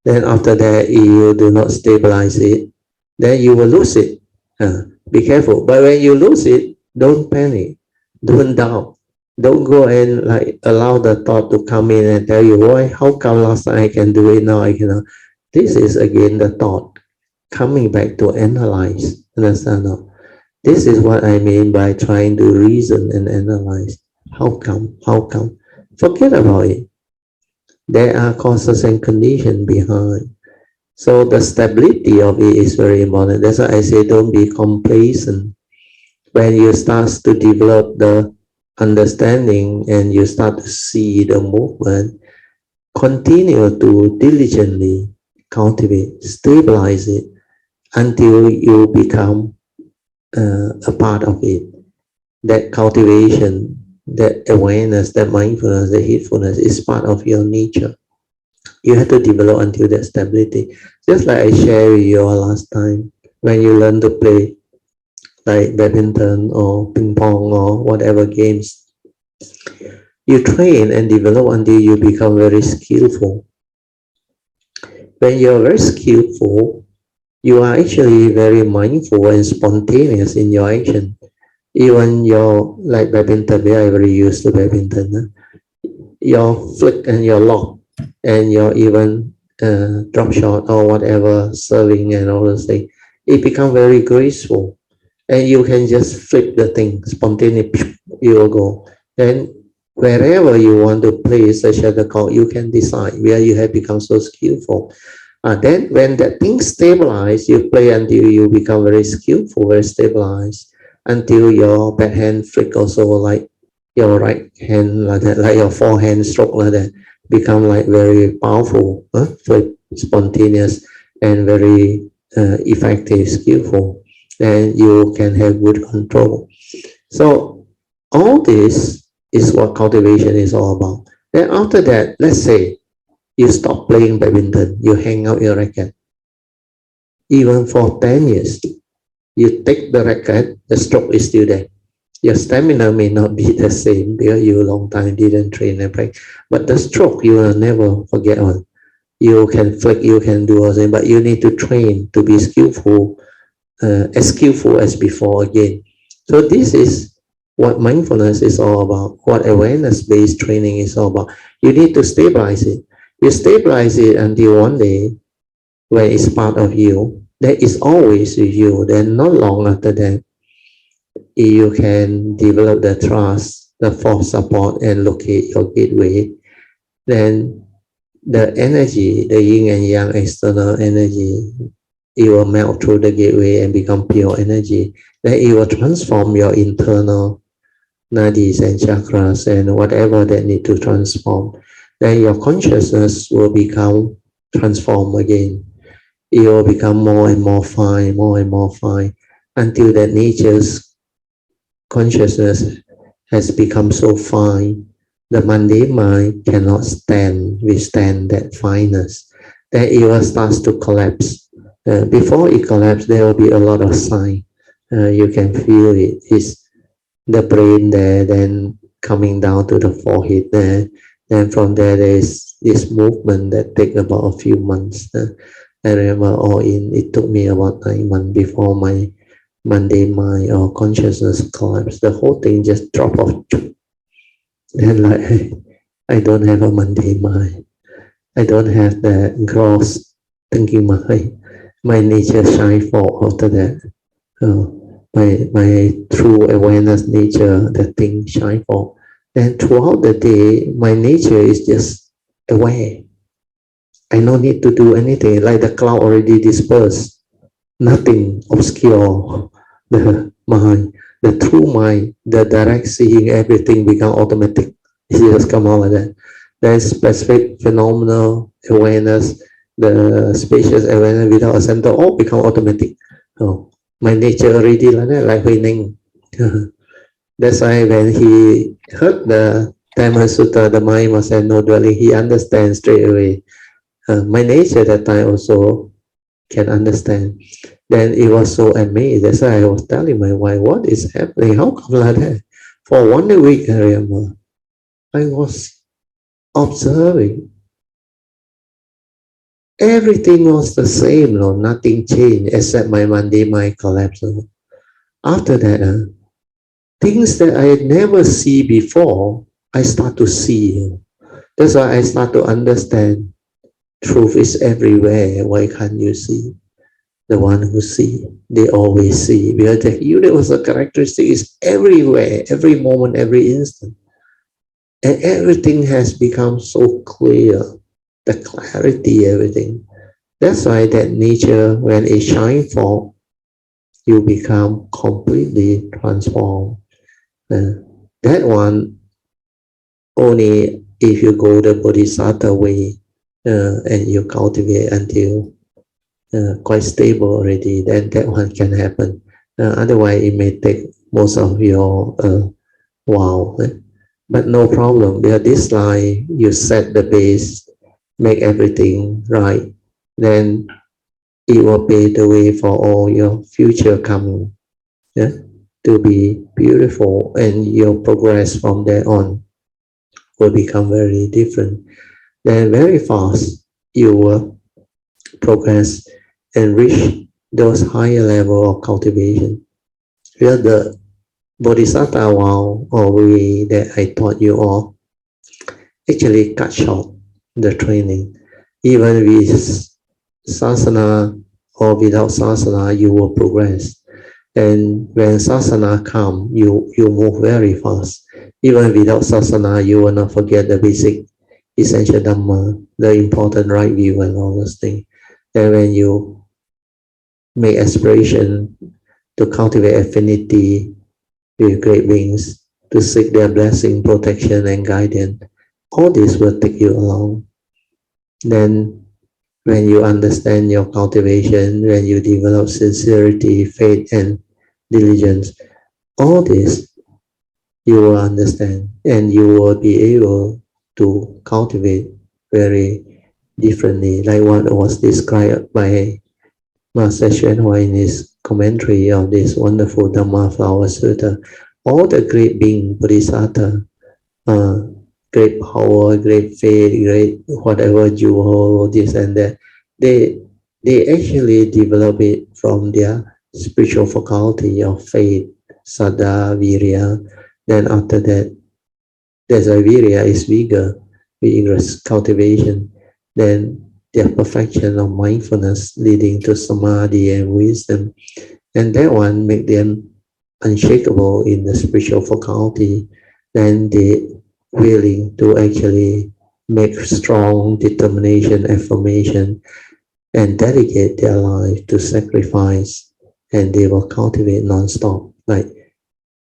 Then after that, you do not stabilize it, then you will lose it. Be careful. But when you lose it, don't panic, don't doubt. Don't go and allow the thought to come in and tell you, why, how come last time I can do it, now I cannot. This is again the thought coming back to analyze. Understand? This is what I mean by trying to reason and analyze. How come? Forget about it. There are causes and conditions behind. So the stability of it is very important. That's why I say don't be complacent. When you start to develop the understanding and you start to see the movement, continue to diligently cultivate, stabilize it until you become a part of it. That cultivation, that awareness, that mindfulness, that heedfulness is part of your nature. You have to develop until that stability. Just like I shared with you all last time, when you learn to play like badminton or ping pong or whatever games. You train and develop until you become very skillful. When you're very skillful, you are actually very mindful and spontaneous in your action. Even your, like badminton, we are very used to badminton. Your flick and your lock and your even drop shot or whatever, serving and all those things, it becomes very graceful. And you can just flip the thing spontaneously, you will go. And wherever you want to place the shuttlecock, you can decide where you have become so skillful. Then when that thing stabilizes, you play until you become very skillful, very stabilized, until your backhand flick also like your right hand like that, like your forehand stroke like that, become like very powerful, flip, spontaneous, and very effective, skillful. And you can have good control. So all this is what cultivation is all about. Then after that, let's say you stop playing badminton, you hang out your racket. Even for 10 years, you take the racket, the stroke is still there. Your stamina may not be the same because you a long time didn't train and play, but the stroke you will never forget on. You can flick, you can do all that, but you need to train to be skillful, as skillful as before again. So this is what mindfulness is all about, what awareness-based training is all about. You need to stabilize it. You stabilize it until one day, when it's part of you, that is always with you. Then not long after that, you can develop the trust, the force support, and locate your gateway. Then the energy, the yin and yang external energy, it will melt through the gateway and become pure energy. Then it will transform your internal nadis and chakras and whatever that need to transform. Then your consciousness will become transformed again. It will become more and more fine, until that nature's consciousness has become so fine. The mundane mind cannot withstand that fineness. Then it will start to collapse. Before it collapses, there will be a lot of sign. You can feel it. It's the brain there, then coming down to the forehead there. Then from there is this movement that takes about a few months. I remember it took me about 9 months before my mundane mind or consciousness collapsed. The whole thing just dropped off. And like, I don't have a mundane mind. I don't have that gross thinking mind. My nature shine forth after that. My true awareness nature, the thing shine forth. Then throughout the day, my nature is just aware. I don't need to do anything, like the cloud already dispersed. Nothing obscure the mind. The true mind, the direct seeing, everything become automatic. It just come out like that. Then specific phenomenal awareness, the spacious awareness without a center, all become automatic. My nature already like that, like Hui Ning. That's why when he heard the Dharma Sutta, the mind must have no dwelling, he understands straight away. My nature that time also can understand. Then it was so amazed. That's why I was telling my wife, what is happening? How come like that? For 1 week, I remember, I was observing. Everything was the same, nothing changed except my mundane mind collapsed. After that, things that I never see before, I start to see. That's why I start to understand. Truth is everywhere. Why can't you see? The one who see, they always see. Because the universal characteristic is everywhere, every moment, every instant. And everything has become so clear. The clarity, everything. That's why that nature, when it shines forth, you become completely transformed. That one, only if you go the Bodhisattva way, and you cultivate until quite stable already, then that one can happen. Otherwise, it may take most of your while. But no problem, because this line, you set the base, make everything right, then it will pave the way for all your future coming. yeah, to be beautiful, and your progress from there on will become very different. Then very fast you will progress and reach those higher level of cultivation. Where the Bodhisattva vow or way that I taught you all actually cut short the training. Even with sasana or without sasana, you will progress. And when sasana come, you move very fast. Even without sasana, you will not forget the basic essential Dharma, the important right view and all those things. And when you make aspiration to cultivate affinity with great beings, to seek their blessing, protection, and guidance, all this will take you along. Then when you understand your cultivation, when you develop sincerity, faith, and diligence, all this you will understand, and you will be able to cultivate very differently, like what was described by Master Hsuan in his commentary of this wonderful Dharma Sutra. All the great beings, Bodhisattva, great power, great faith, great whatever jewel, this and that, they actually develop it from their spiritual faculty of faith, saddha, virya. Then after that, there's a virya is vigorous cultivation. Then their perfection of mindfulness leading to samadhi and wisdom. And that one make them unshakable in the spiritual faculty. Then they willing to actually make strong determination, affirmation, and dedicate their life to sacrifice, and they will cultivate non-stop, like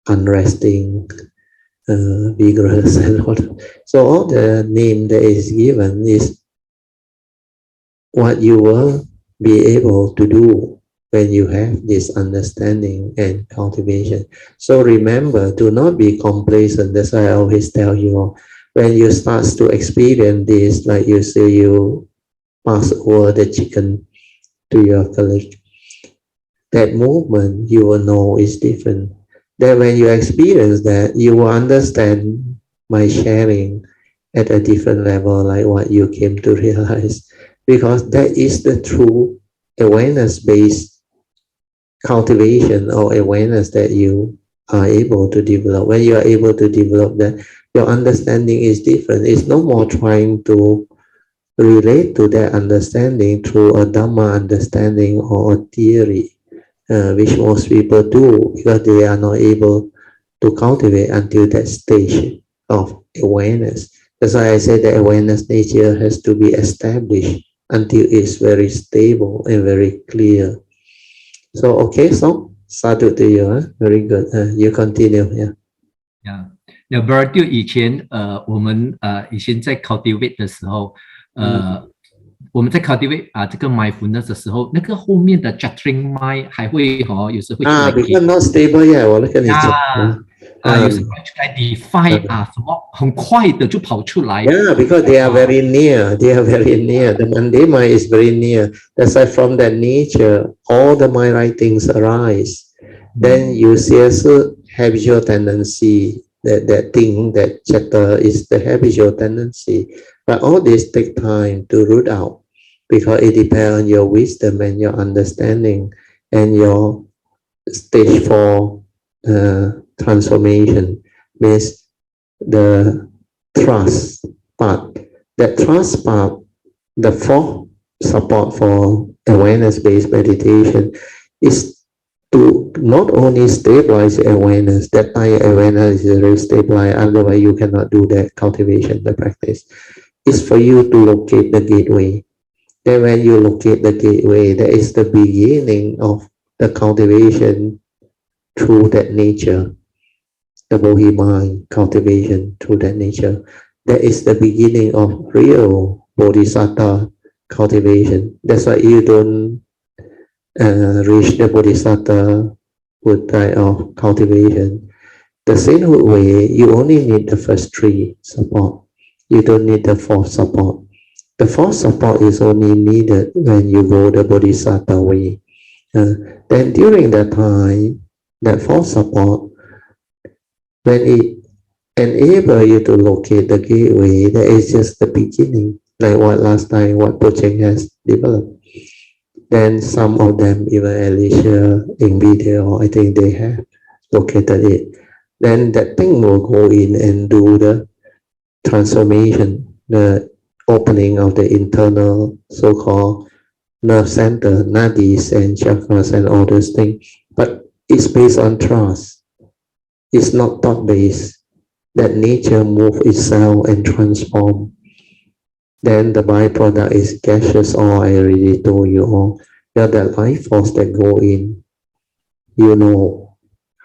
unresting, vigorous, and all. So all the name that is given is what you will be able to do when you have this understanding and cultivation. So remember, do not be complacent. That's why I always tell you, when you start to experience this, like you say you pass over the chicken to your colleague, that movement you will know is different. Then when you experience that, you will understand my sharing at a different level, like what you came to realize, because that is the true awareness-based cultivation or awareness that you are able to develop. When you are able to develop that, your understanding is different. It's no more trying to relate to that understanding through a Dhamma understanding or a theory, which most people do because they are not able to cultivate until that stage of awareness. That's why I say the awareness nature has to be established until it's very stable and very clear. So, okay, so sadhu to you, huh? Very good. You continue, yeah. Yeah. 那 Bertil 以前我们以前在 cultivate 的时候，我们在 cultivate 这个 mindfulness 的时候，那个后面的 chattering mind 还会有时会出来 because not stable yet， 我跟你讲。有时候出来 define 什么很快的就跑出来。Yeah, because they are very near. They are very near. The mandema is very near. That's why from that nature, all the mind writings arise. Then you see as a habitual tendency. That thing, that chatter is the habitual tendency. But all this take time to root out because it depends on your wisdom and your understanding and your stage 4 transformation. Means the trust part. That trust part, the fourth support for awareness-based meditation is to not only stabilize awareness, that higher awareness is very stabilized, otherwise you cannot do that cultivation, the practice. It's for you to locate the gateway. Then when you locate the gateway, that is the beginning of the cultivation through that nature, the Bodhi mind cultivation through that nature. That is the beginning of real Bodhisattva cultivation. That's why you don't reach the Bodhisattva type of cultivation. The sainthood way, you only need the first 3 support. You don't need the 4th support. The 4th support is only needed when you go the Bodhisattva way. Then during that time, that false support, when it enable you to locate the gateway, that is just the beginning, like what last time, what project has developed. Then some of them, even Alicia in video, I think they have located it. Then that thing will go in and do the transformation, the opening of the internal so-called nerve center, nadis and chakras and all those things. But it's based on trust. It's not thought-based. That nature move itself and transform. Then the byproduct is gaseous oil. I already told you all. Yeah, that life force that go in, you know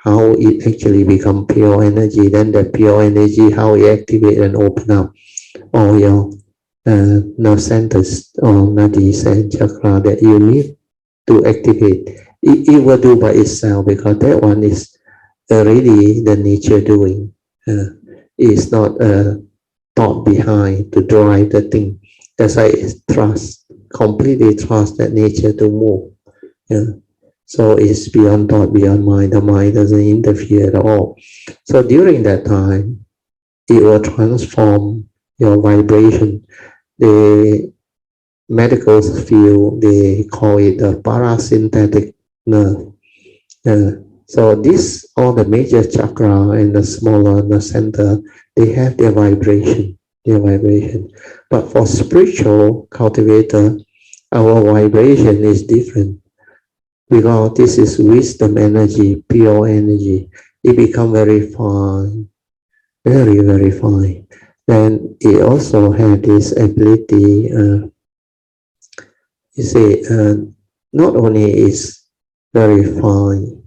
how it actually become pure energy. Then that pure energy, how it activate and open up all your nerve centers or nadis and chakra that you need to activate. It will do by itself, because that one is already the nature doing. It's not a thought behind to drive the thing. That's why it's trust, completely trust that nature to move. So it's beyond thought, beyond mind. The mind doesn't interfere at all. So during that time, it will transform your vibration. The medical field, they call it the parasympathetic nerve. So this, all the major chakra and the smaller nerve center, they have their vibration. But for spiritual cultivator, our vibration is different, because this is wisdom energy, pure energy. It becomes very fine, very, very fine. Then it also has this ability, you see, not only is very fine,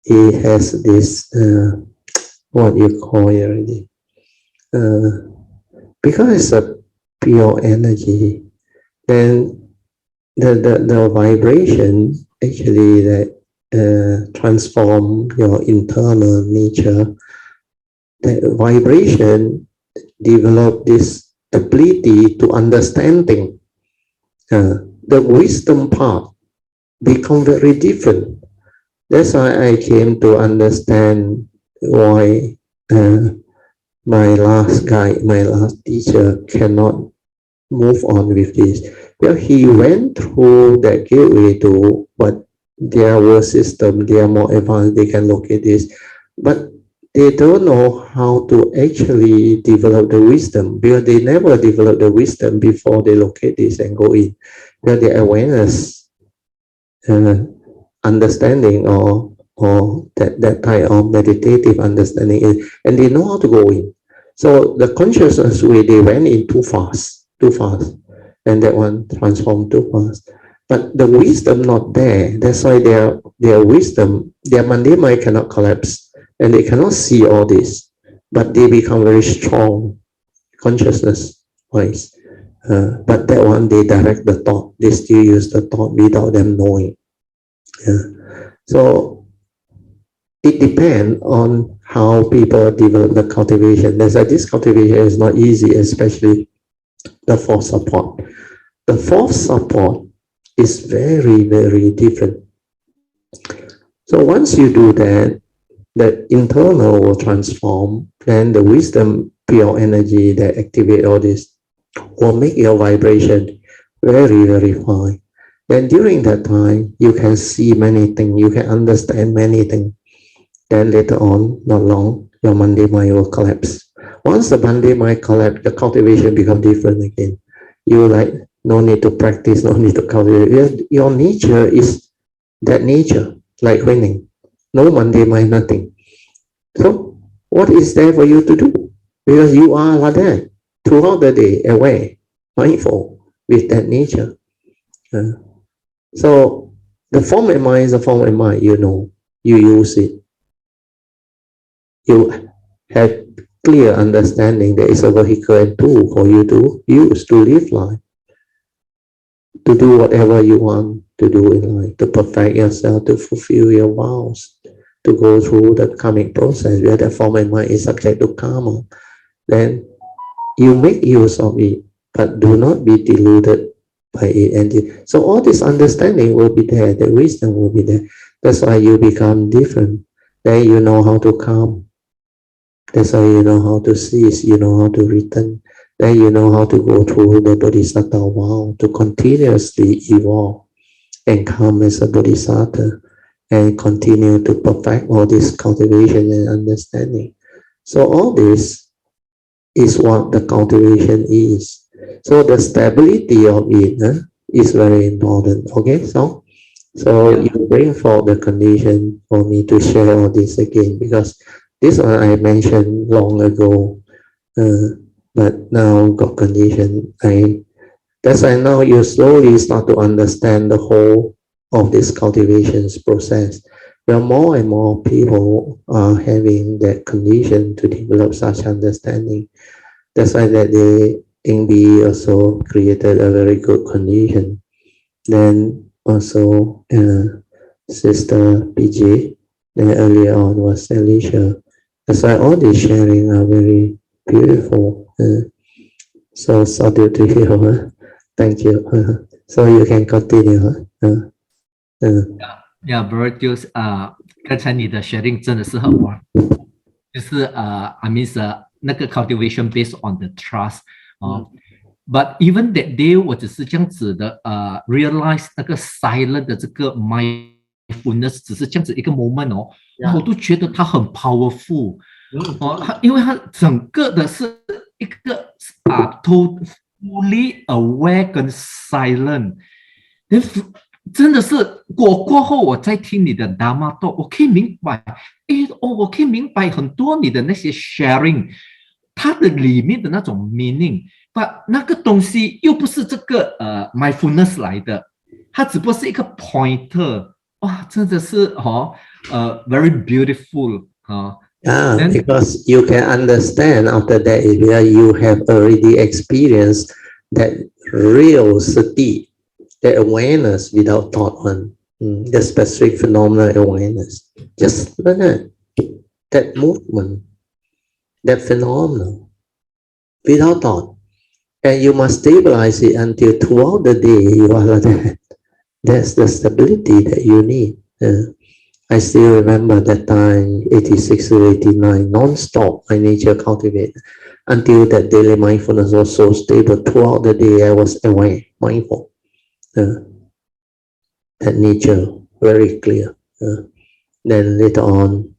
it has this, what you call it already, because it's a pure energy, then the vibration actually that transform your internal nature. The vibration develop this ability to understand things. The wisdom part become very different. That's why I came to understand why my last guide, my last teacher cannot move on with this. Well, he went through that gateway too, but their world system, they are more advanced, they can look at this. But they don't know how to actually develop the wisdom, because they never develop the wisdom before they locate this and go in. Well, the awareness, understanding or that type of meditative understanding is, and they know how to go in. So the consciousness way, they went in too fast, and that one transformed too fast. But the wisdom not there. That's why their wisdom, their mundane mind cannot collapse, and they cannot see all this. But they become very strong consciousness wise. But that one, they direct the thought. They still use the thought without them knowing. So it depends on how people develop the cultivation. There's like this cultivation is not easy, especially the fourth support. The fourth support is very, very different. So once you do that, the internal will transform, and the wisdom, pure energy that activate all this will make your vibration very, very fine. Then during that time, you can see many things, you can understand many things. Then later on, not long, your mundane mind will collapse. Once the mundane mind collapse, the cultivation becomes different again. You like, no need to practice, no need to cultivate. Your nature is that nature, like winning. No mundane mind, nothing. So what is there for you to do? Because you are like that throughout the day, aware, mindful with that nature. So the form of mind is a form of mind, you know, you use it. You have clear understanding that it's a vehicle and tool for you to use to live life, to do whatever you want to do in life, to perfect yourself, to fulfill your vows, to go through the karmic process where the form of mind is subject to karma. Then you make use of it, but do not be deluded by it. And so all this understanding will be there, the wisdom will be there. That's why you become different. then you know how to calm. That's why you know how to cease, you know how to return. Then you know how to go through the Bodhisattva vow to continuously evolve and come as a Bodhisattva and continue to perfect all this cultivation and understanding. So all this is what the cultivation is. So the stability of it is very important. Okay, so you bring forth the condition for me to share all this again, because this one I mentioned long ago, but now got condition. That's why now you slowly start to understand the whole of this cultivations process. Where more and more people are having that condition to develop such understanding. That's why that the NB also created a very good condition. Then also Sister PJ, then earlier on was Alicia. That's why all these sharing are very beautiful. So good to hear. Thank you. So you can continue. Bro, 就是刚才你的 sharing 真的是很棒，就是I mean 那个 cultivation based on the trust but even that day 我只是这样子的realize 那个 silent 的这个 mindfulness 只是这样子一个 moment 我都觉得它很 powerful 因为它整个的是一个fully aware 跟 silent。真的是我过后我在听你的 Dharma talk， 我可以明白，我可以明白很多你的那些 sharing， 它的里面的那种 meaning， but 那个东西又不是这个mindfulness 来的，它只不过是一个 pointer， 哇，真的是very beautiful because you can understand after that where you have already experienced that real sati. The awareness without thought one, the specific phenomenal awareness, just that movement, that phenomenon, without thought, and you must stabilize it until throughout the day you are like that. That's the stability that you need. I still remember that time, 86 to 89, non-stop, my nature cultivated. Until that daily mindfulness was so stable, throughout the day I was aware, mindful. That nature very clear. Then later on,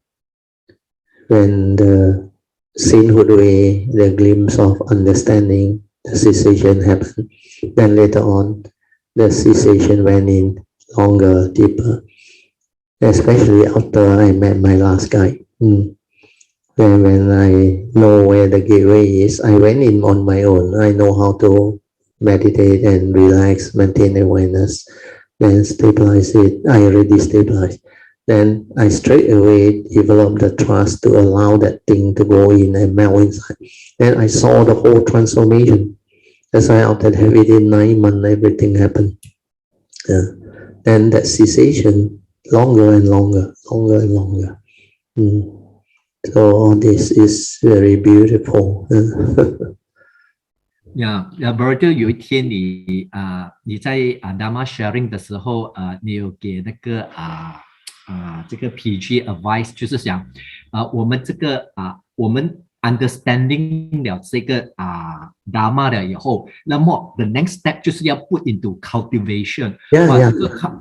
when the sainthood way, the glimpse of understanding, the cessation happened. Then later on, the cessation went in longer, deeper. Especially after I met my last guide. Then when I know where the gateway is, I went in on my own. I know how to meditate and relax, maintain awareness, then stabilize it. I already stabilized. Then I straight away developed the trust to allow that thing to go in and melt inside. Then I saw the whole transformation. That's why after that, within 9 months, everything happened. Then that cessation, longer and longer, longer and longer. So all this is very beautiful. Bro, 有一天你在Dharma sharing 的时候你有给那个这个 PG advice， 就是想我们这个我们 understanding 了这个Dharma 了以后，那么 the next step 就是要 put into cultivation。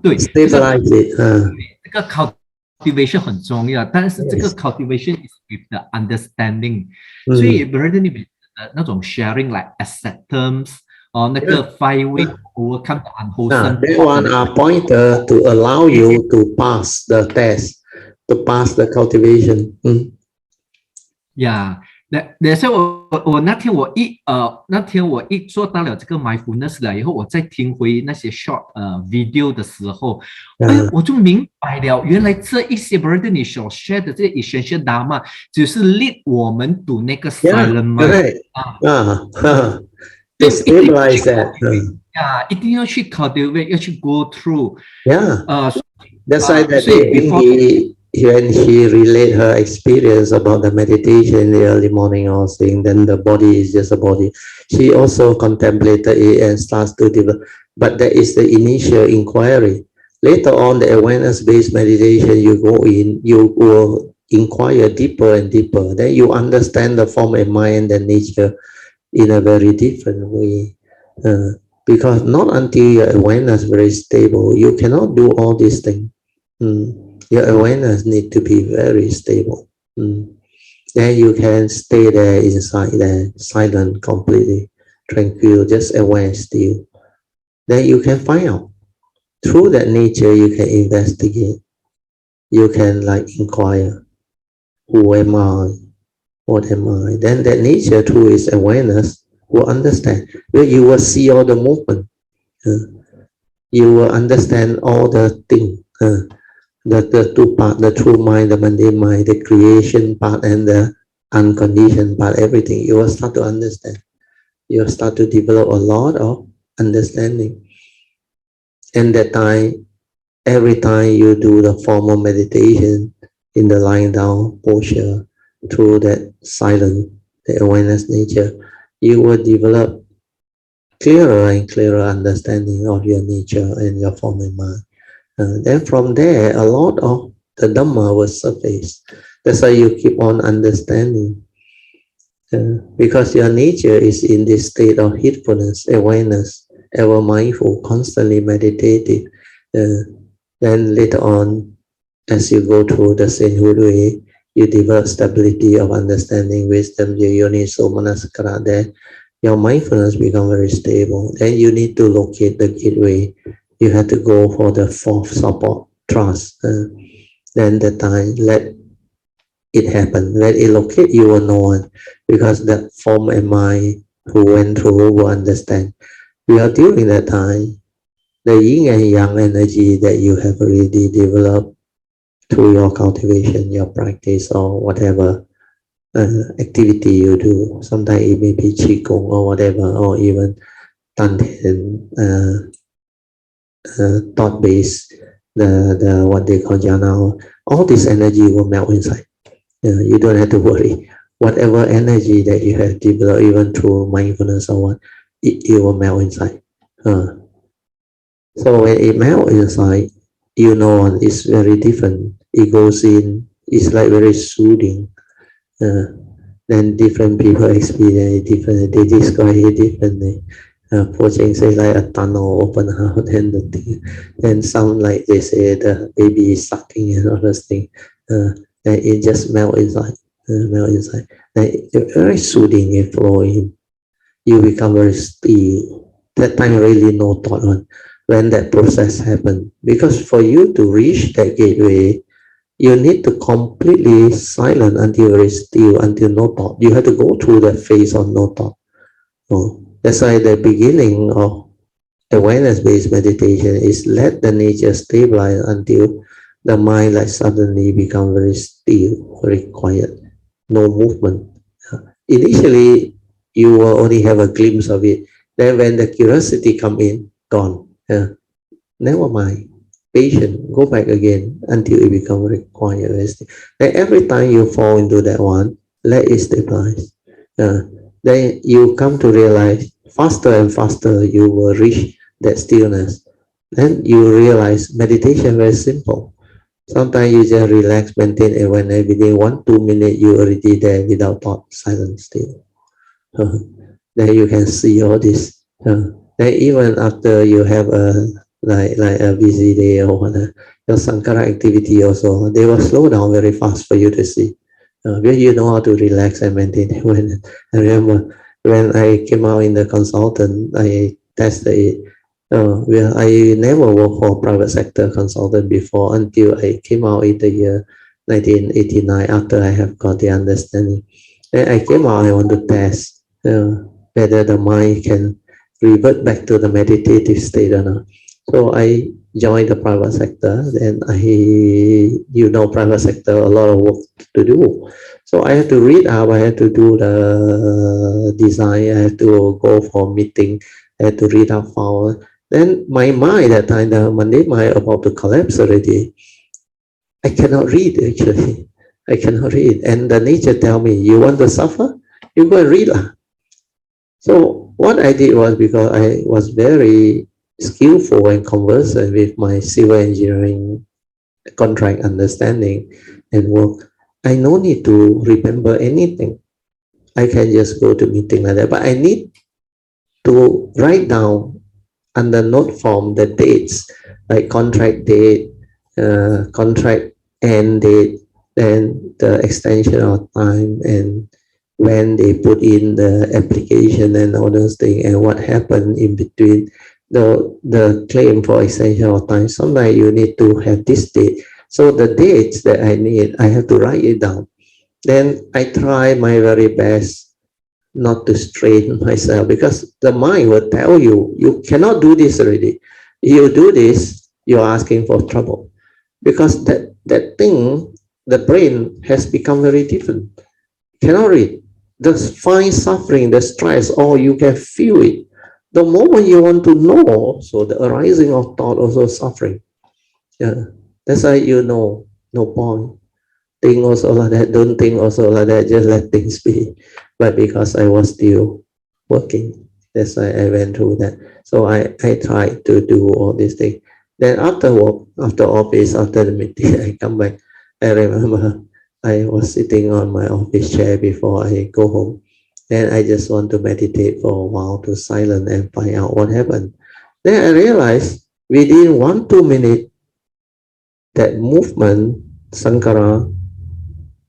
对 ，stabilize it。这个 cultivation 很重要，但是这个 cultivation is with the understanding。所以 Bro 你那种 sharing like acceptance 那个 5 way overcome the unwholesome. That one are pointer to allow you to pass the test, to pass the cultivation. That's why 我那天我一做到了这个 mindfulness 了以后，我再听回那些 short video 的时候，我就明白了，原来这一些 burden 你所 share 的这些 essential dharma 只是 lead 我们 to 那个 silent mind。To stabilize that. 一定要去 cultivate， 要去 go through。That's why that when she relate her experience about the meditation in the early morning or saying then the body is just a body, she also contemplated it and starts to develop. But that is the initial inquiry. Later on, the awareness-based meditation, you go in, you will inquire deeper and deeper, then you understand the form and mind and the nature in a very different way. Because not until your awareness is very stable, you cannot do all these things. Your awareness needs to be very stable. Then you can stay there inside there, silent, completely tranquil, just aware still. Then you can find out. Through that nature, you can investigate. You can like inquire, who am I? What am I? Then that nature through its awareness will understand. Well, you will see all the movement. You will understand all the things. The two parts, the true mind, the mundane mind, the creation part and the unconditioned part, everything. You will start to understand. You will start to develop a lot of understanding. And that time, every time you do the formal meditation in the lying down posture, through that silent, the awareness nature, you will develop clearer and clearer understanding of your nature and your form and mind. Then from there, a lot of the Dharma will surface. That's why you keep on understanding. Because your nature is in this state of heedfulness, awareness, ever mindful, constantly meditative. Then later on, as you go through the sainthood way, you develop stability of understanding, wisdom, your yoniso manasikara. There, your mindfulness becomes very stable. Then you need to locate the gateway. You have to go for the fourth support, trust. Then the time, let it happen. Let it locate, you will know it. Because that form and mind who went through will understand. Because during that time, the yin and yang energy that you have already developed through your cultivation, your practice, or whatever activity you do. Sometimes it may be qigong or whatever, or even tanten, thought-based, the what they call jhana. All this energy will melt inside. You don't have to worry. Whatever energy that you have developed, even through mindfulness or what, it will melt inside. So when it melts inside, you know it's very different. It goes in, it's like very soothing. Then different people experience it differently. They describe it differently. Po Cheng say like a tunnel open out, and the thing. Then some like they say the baby is sucking and all those things. Then it just melt inside. Melt inside. Then it's very soothing. It flow in. You become very still. That time really no thought on when that process happened. Because for you to reach that gateway, you need to completely silent until very still, until no thought. You have to go through that phase of no thought. That's why the beginning of awareness-based meditation is let the nature stabilize until the mind like suddenly become very still, very quiet, no movement. Initially, you will only have a glimpse of it. Then when the curiosity come in, gone. Never mind. Patient, go back again until it becomes very quiet. Then every time you fall into that one, let it stabilize. Then you come to realize faster and faster you will reach that stillness. Then you realize meditation very simple. Sometimes you just relax, maintain awareness. Within 1-2 minutes, you already there without thought, silent, still. Then you can see all this. Then even after you have a like a busy day or whatever, your sankhara activity also, they will slow down very fast for you to see. Because you know how to relax and maintain awareness. I remember when I came out in the consultant, I tested it. Well, I never worked for private sector consultant before until I came out in the year 1989 after I have got the understanding. Then I came out, I want to test whether the mind can revert back to the meditative state or not. So I joined the private sector, and private sector, a lot of work to do. So I had to read up, I had to do the design, I had to go for meeting, I had to read up file. Then my mind at that time, the mundane mind about to collapse already. I cannot read actually. I cannot read. And the nature tell me, you want to suffer? You go and read. So what I did was, because I was very skillful and conversant with my civil engineering contract understanding and work, I no need to remember anything. I can just go to meeting like that. But I need to write down under note form the dates, like contract date, contract end date, and the extension of time, and when they put in the application and all those things, and what happened in between the claim for extension of time. Sometimes you need to have this date. So the dates that I need, I have to write it down. Then I try my very best not to strain myself, because the mind will tell you, you cannot do this already. You do this, you're asking for trouble. Because that thing, the brain has become very different. Cannot read. The fine suffering, the stress, or you can feel it. The moment you want to know, so the arising of thought also suffering. Yeah, that's why you know, no point. Think also like that, don't think also like that, just let things be. But because I was still working, that's why I went through that. So I tried to do all these things. Then after work, after office, after the meeting, I come back. I remember I was sitting on my office chair before I go home. Then I just want to meditate for a while, to silence and find out what happened. Then I realized within 1-2 minutes, that movement, Sankara,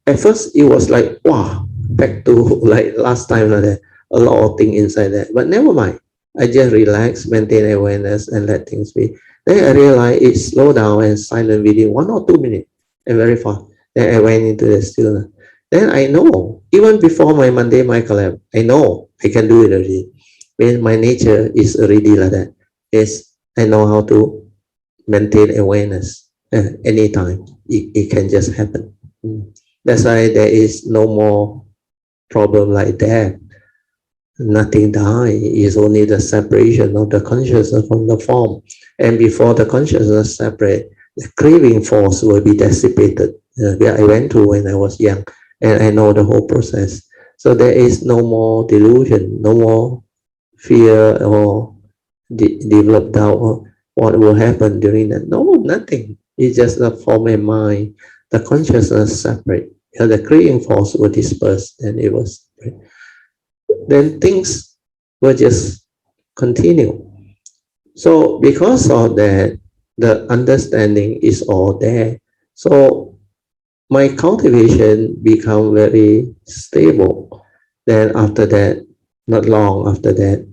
at first it was like, wow, back to like last time like that, a lot of things inside that. But never mind. I just relax, maintain awareness, and let things be. Then I realized it slowed down and silent within 1 or 2 minutes, and very fast. Then I went into the stillness. Then I know, even before my Monday mind collapse, I know I can do it already. When my nature is already like that. Yes, I know how to maintain awareness anytime. It can just happen. That's why there is no more problem like that. Nothing die. It's only the separation of the consciousness from the form. And before the consciousness separate, the craving force will be dissipated. I went through when I was young, and I know the whole process. So there is no more delusion, no more fear or develop doubt or what will happen during that. No, nothing. It's just the form and mind. The consciousness separate. The craving force will disperse, and it was separate. Then things will just continue. So because of that, the understanding is all there. So my cultivation become very stable. Then after that, not long after that,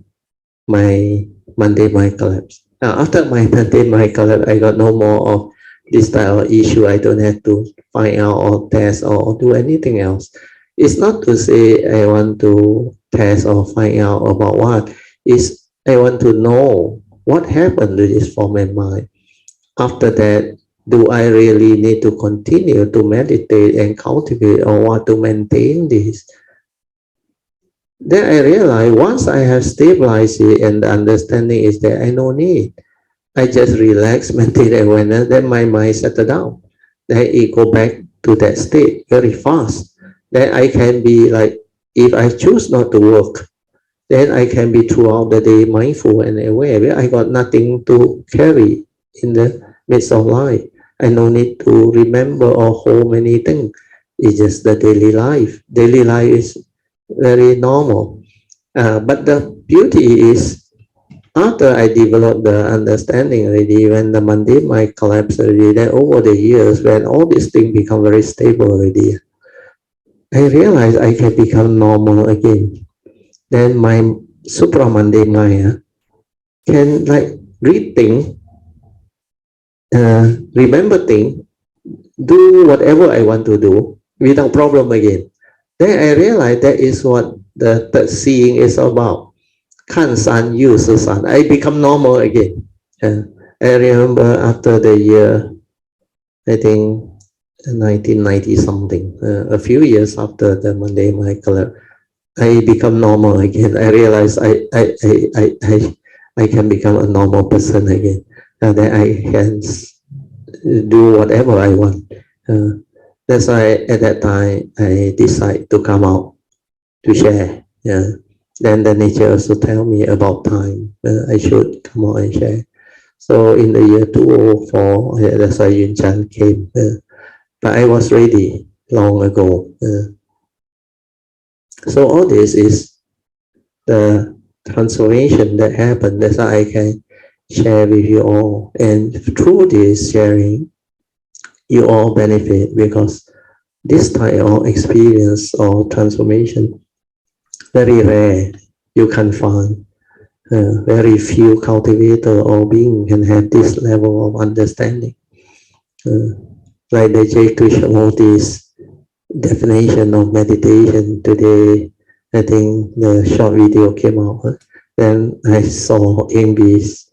my Monday mind collapse. Now after my Monday mind collapse, I got no more of this type of issue. I don't have to find out or test or do anything else. It's not to say I want to test or find out about what. It's I want to know what happened to this form and mind. After that, do I really need to continue to meditate and cultivate, or want to maintain this? Then I realize once I have stabilized it and the understanding is that I no need. I just relax, maintain awareness, then my mind settle down. Then it go back to that state very fast. Then I can be like, if I choose not to work, then I can be throughout the day mindful and aware. I got nothing to carry in the midst of life. I no need to remember or hold many things. It's just the daily life. Daily life is very normal. But the beauty is, after I developed the understanding already, when the mundane mind collapsed already, then over the years, when all these things become very stable already, I realized I can become normal again. Then my supramundane mind can like read things, remember things, do whatever I want to do without problem again. Then I realized that is what the third seeing is about. 看山又是山. I become normal again. I remember after the year, I think 1990 something, a few years after the Monday mind collapse, I become normal again. I realized I can become a normal person again. And then I can do whatever I want. That's why at that time I decided to come out to share. Then the nature also tell me about time. I should come out and share. So in the year 2004, that's why Yun Chan came. But I was ready. long ago. So all this is the transformation that happened that I can share with you all. And through this sharing, you all benefit because this type of experience or transformation, very rare, you can find. Very few cultivator or being can have this level of understanding. Like the J. Krishnamurti's definition of meditation today, I think the short video came out. Then I saw Amy's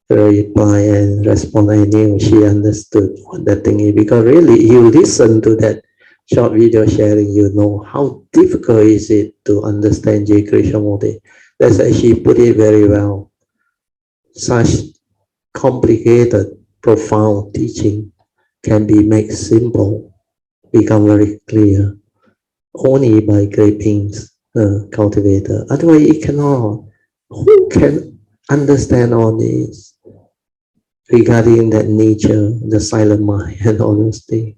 reply and response. I knew she understood what that thing is, because really you listen to that short video sharing, you know how difficult is it to understand J. Krishnamurti. That's why she put it very well. Such complicated, profound teaching can be made simple, become very clear, only by great beings, cultivator. Otherwise, it cannot. Who can understand all this regarding that nature, the silent mind, and all those things?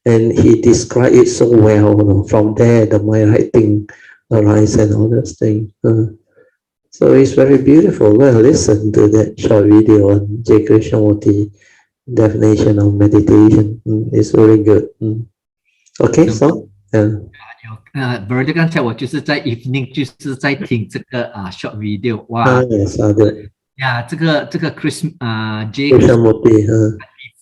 And he described it so well. From there, the mind right thing arises and all those things. So it's very beautiful. Well, listen to that short video on J. Krishnamurti definition of meditation. It's very good. Okay, so ，Brother，刚才我就是在 evening 就是在听这个short video， 哇，呀，这个 J. Krishnamurti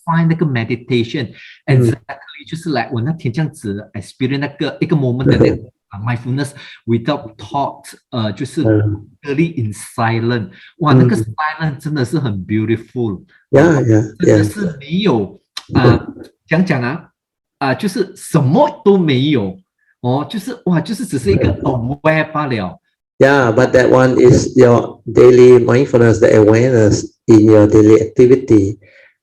define 那个 meditation，exactly 就是来我那天这样子 experience 那个一个 moment 的那个mindfulness without thought， 就是 really in silent， 哇，那个 silent 真的是很 beautiful， 真的是没有讲就是什么都没有哦，就是哇，就是只是一个 aware 罢了。Yeah, but that one is your daily mindfulness, the awareness in your daily activity.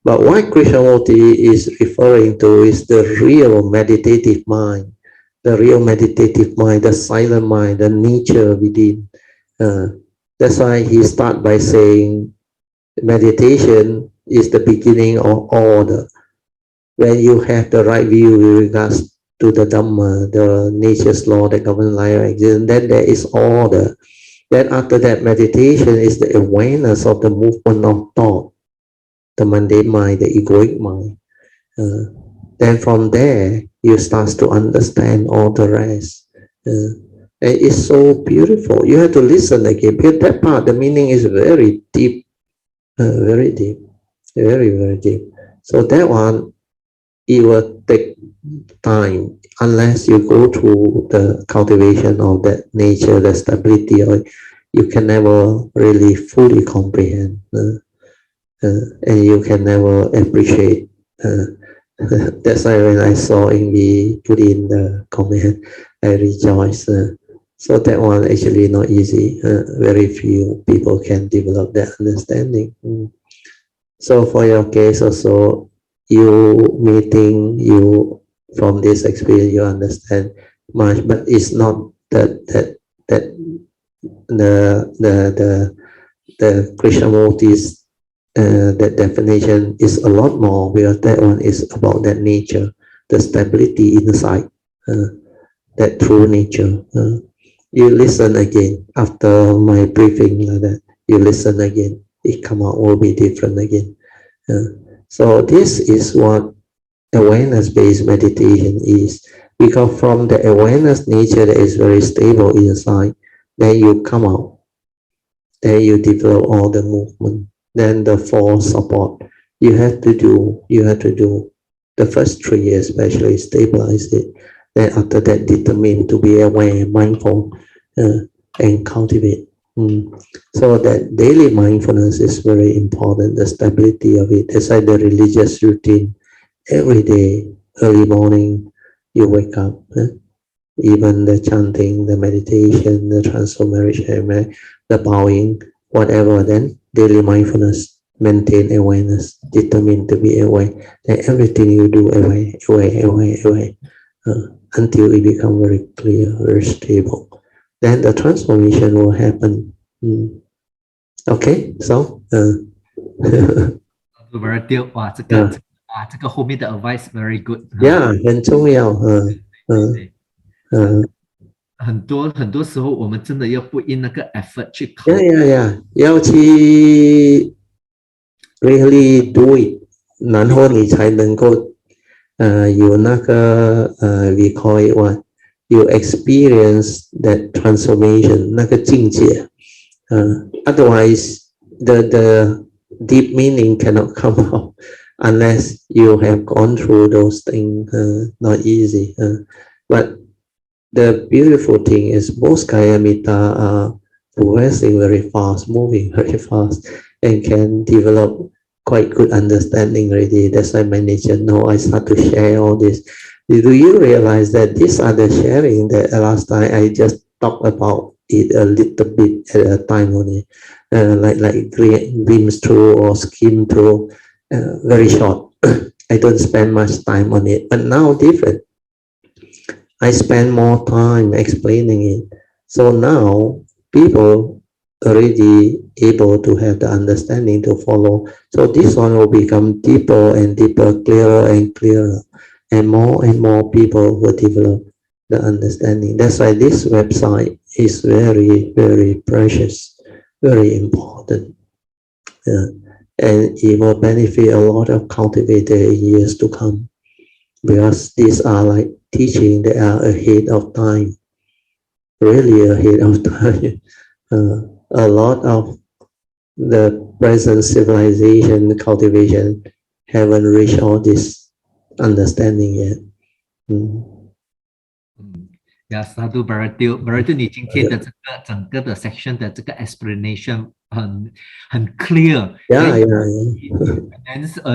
But what Krishnamurti is referring to is the real meditative mind. The real meditative mind, the silent mind, the nature within. That's why he starts by saying meditation is the beginning of order. When you have the right view with regards to the Dharma, the nature's law that governs life existence, then there is order. Then after that, meditation is the awareness of the movement of thought, the mundane mind, the egoic mind. Then from there, you start to understand all the rest. And it's so beautiful. You have to listen again, because that part, the meaning is very deep, very deep, very, very deep. So that one, it will take time unless you go through the cultivation of that nature, the stability, or you can never really fully comprehend, and you can never appreciate. That's why when I saw Amy put in the comment, I rejoiced. So that one actually not easy. Very few people can develop that understanding. So for your case also, you meeting you from this experience, you understand much, but it's not that the Krishnamurti's that definition is a lot more, because that one is about that nature, the stability inside, that true nature. You listen again after my briefing like that. You listen again. It come out will be different again. So this is what awareness-based meditation is, because from the awareness nature that is very stable inside, then you come out, then you develop all the movement, then the four support. You have to do the first 3 years, especially stabilize it. Then after that, determine to be aware, mindful, and cultivate. So that daily mindfulness is very important, the stability of it. That's why the religious routine, every day, early morning, you wake up. Even the chanting, the meditation, the transformation, the bowing, whatever, then daily mindfulness, maintain awareness, determine to be aware. Then everything you do aware, until it becomes very clear, very stable. Then the transformation will happen. Okay, so 哇，这个后面的 advice very good。 Yeah, 很重要。很多时候我们真的要put in 那个 effort 去考。要去 really do it， 然后你才能够有那个we call it what， you experience that transformation 那个境界。Otherwise the deep meaning cannot come out unless you have gone through those things. Not easy. But the beautiful thing is both Kaya Metta are progressing very fast, moving very fast, and can develop quite good understanding already. That's why my nature now I start to share all this. Do you realize that these are the sharing that last time I just talked about it a little bit at a time only, like glimpse through or skim through, very short. I don't spend much time on it, but now different. I spend more time explaining it. So now people already able to have the understanding to follow. So this one will become deeper and deeper, clearer and clearer, and more people will develop the understanding. That's why this website is very, very precious, very important. And it will benefit a lot of cultivators in years to come, because these are like teaching that are ahead of time, really ahead of time. A lot of the present civilization cultivation haven't reached all this understanding yet. 沙都 Baratil 你今天的这个整个的 section 的这个 explanation 很 clear，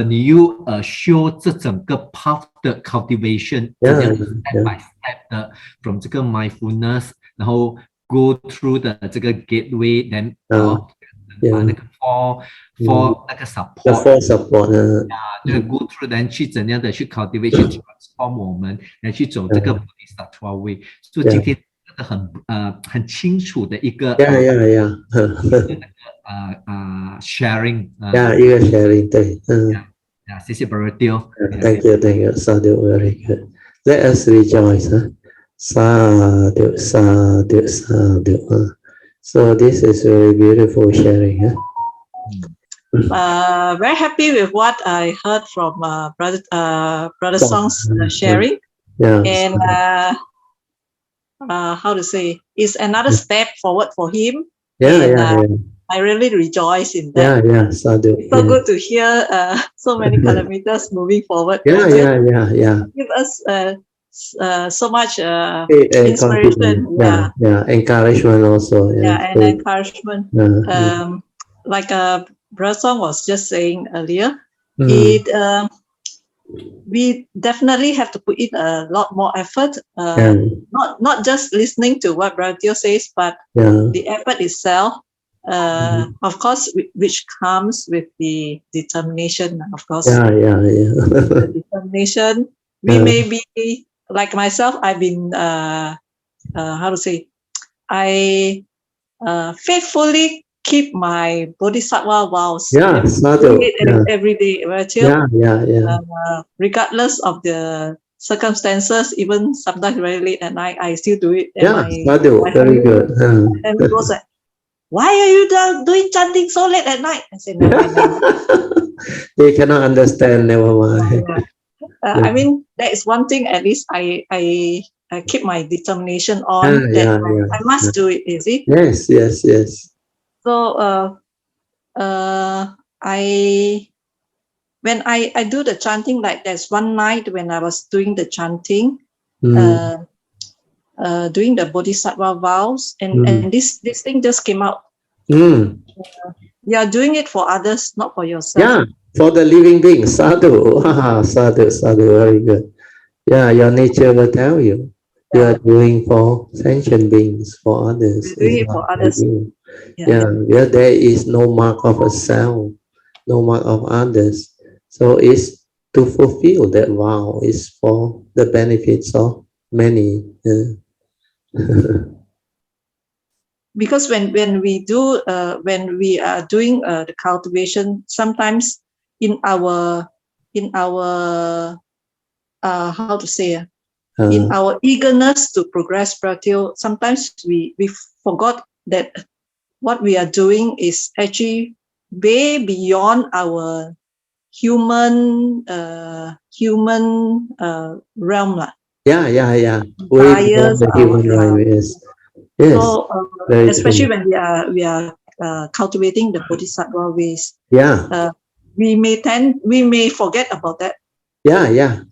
你又show 这整个 path 的 cultivation， 怎样 step by step 的 from 这个 mindfulness， 然后 go through 的这个 gateway， then 把那个 for 那个 support， 那个 go through， then 去怎样的去 cultivate， 去 transform 我们，来去走这个 Bodhisattva way。所以今天真的很清楚的一个sharing， 一个 sharing， 对，谢谢 Baratil。Thank you, Sadhu, very good. Let us rejoice, Sadhu, Sadhu, Sadhu. So this is very beautiful sharing. Very happy with what I heard from Brother Song's sharing. And how to say, it's another step forward for him. I really rejoice in that. Sadhu. It's so good to hear so many kilometers moving forward. Give us so much inspiration. Encouragement also. And encouragement. Like Brother Song was just saying earlier, we definitely have to put in a lot more effort. Not just listening to what Baratil says, but the effort itself. Of course, which comes with the determination. Of course, the determination. We may be like myself. I've been how to say? I faithfully keep my Bodhisattva vows. Every day, right? Regardless of the circumstances, even sometimes very late at night, I still do it. Very good. And it was like, why are you doing chanting so late at night? I said, never mind. They cannot understand, never mind. I mean, that is one thing, at least I keep my determination on. I must do it, you see? Yes. So, when I do the chanting, like there's one night when I was doing the chanting, doing the Bodhisattva vows, and this thing just came out. You are doing it for others, not for yourself. For the living beings. Sadhu. Sadhu, very good. Your nature will tell you. You are doing for sentient beings, for others. Doing it for others. Where there is no mark of a self, no mark of others. So it's to fulfill that vow. Is for the benefits of many. Because when we are doing the cultivation, sometimes in our how to say, in our eagerness to progress, Pratyo, sometimes we forgot that what we are doing is actually way beyond our human realm. Yeah. Way beyond Bias, the human realm, yes. So, especially when we are cultivating the Bodhisattva ways. Yeah. We may forget about that. Yeah.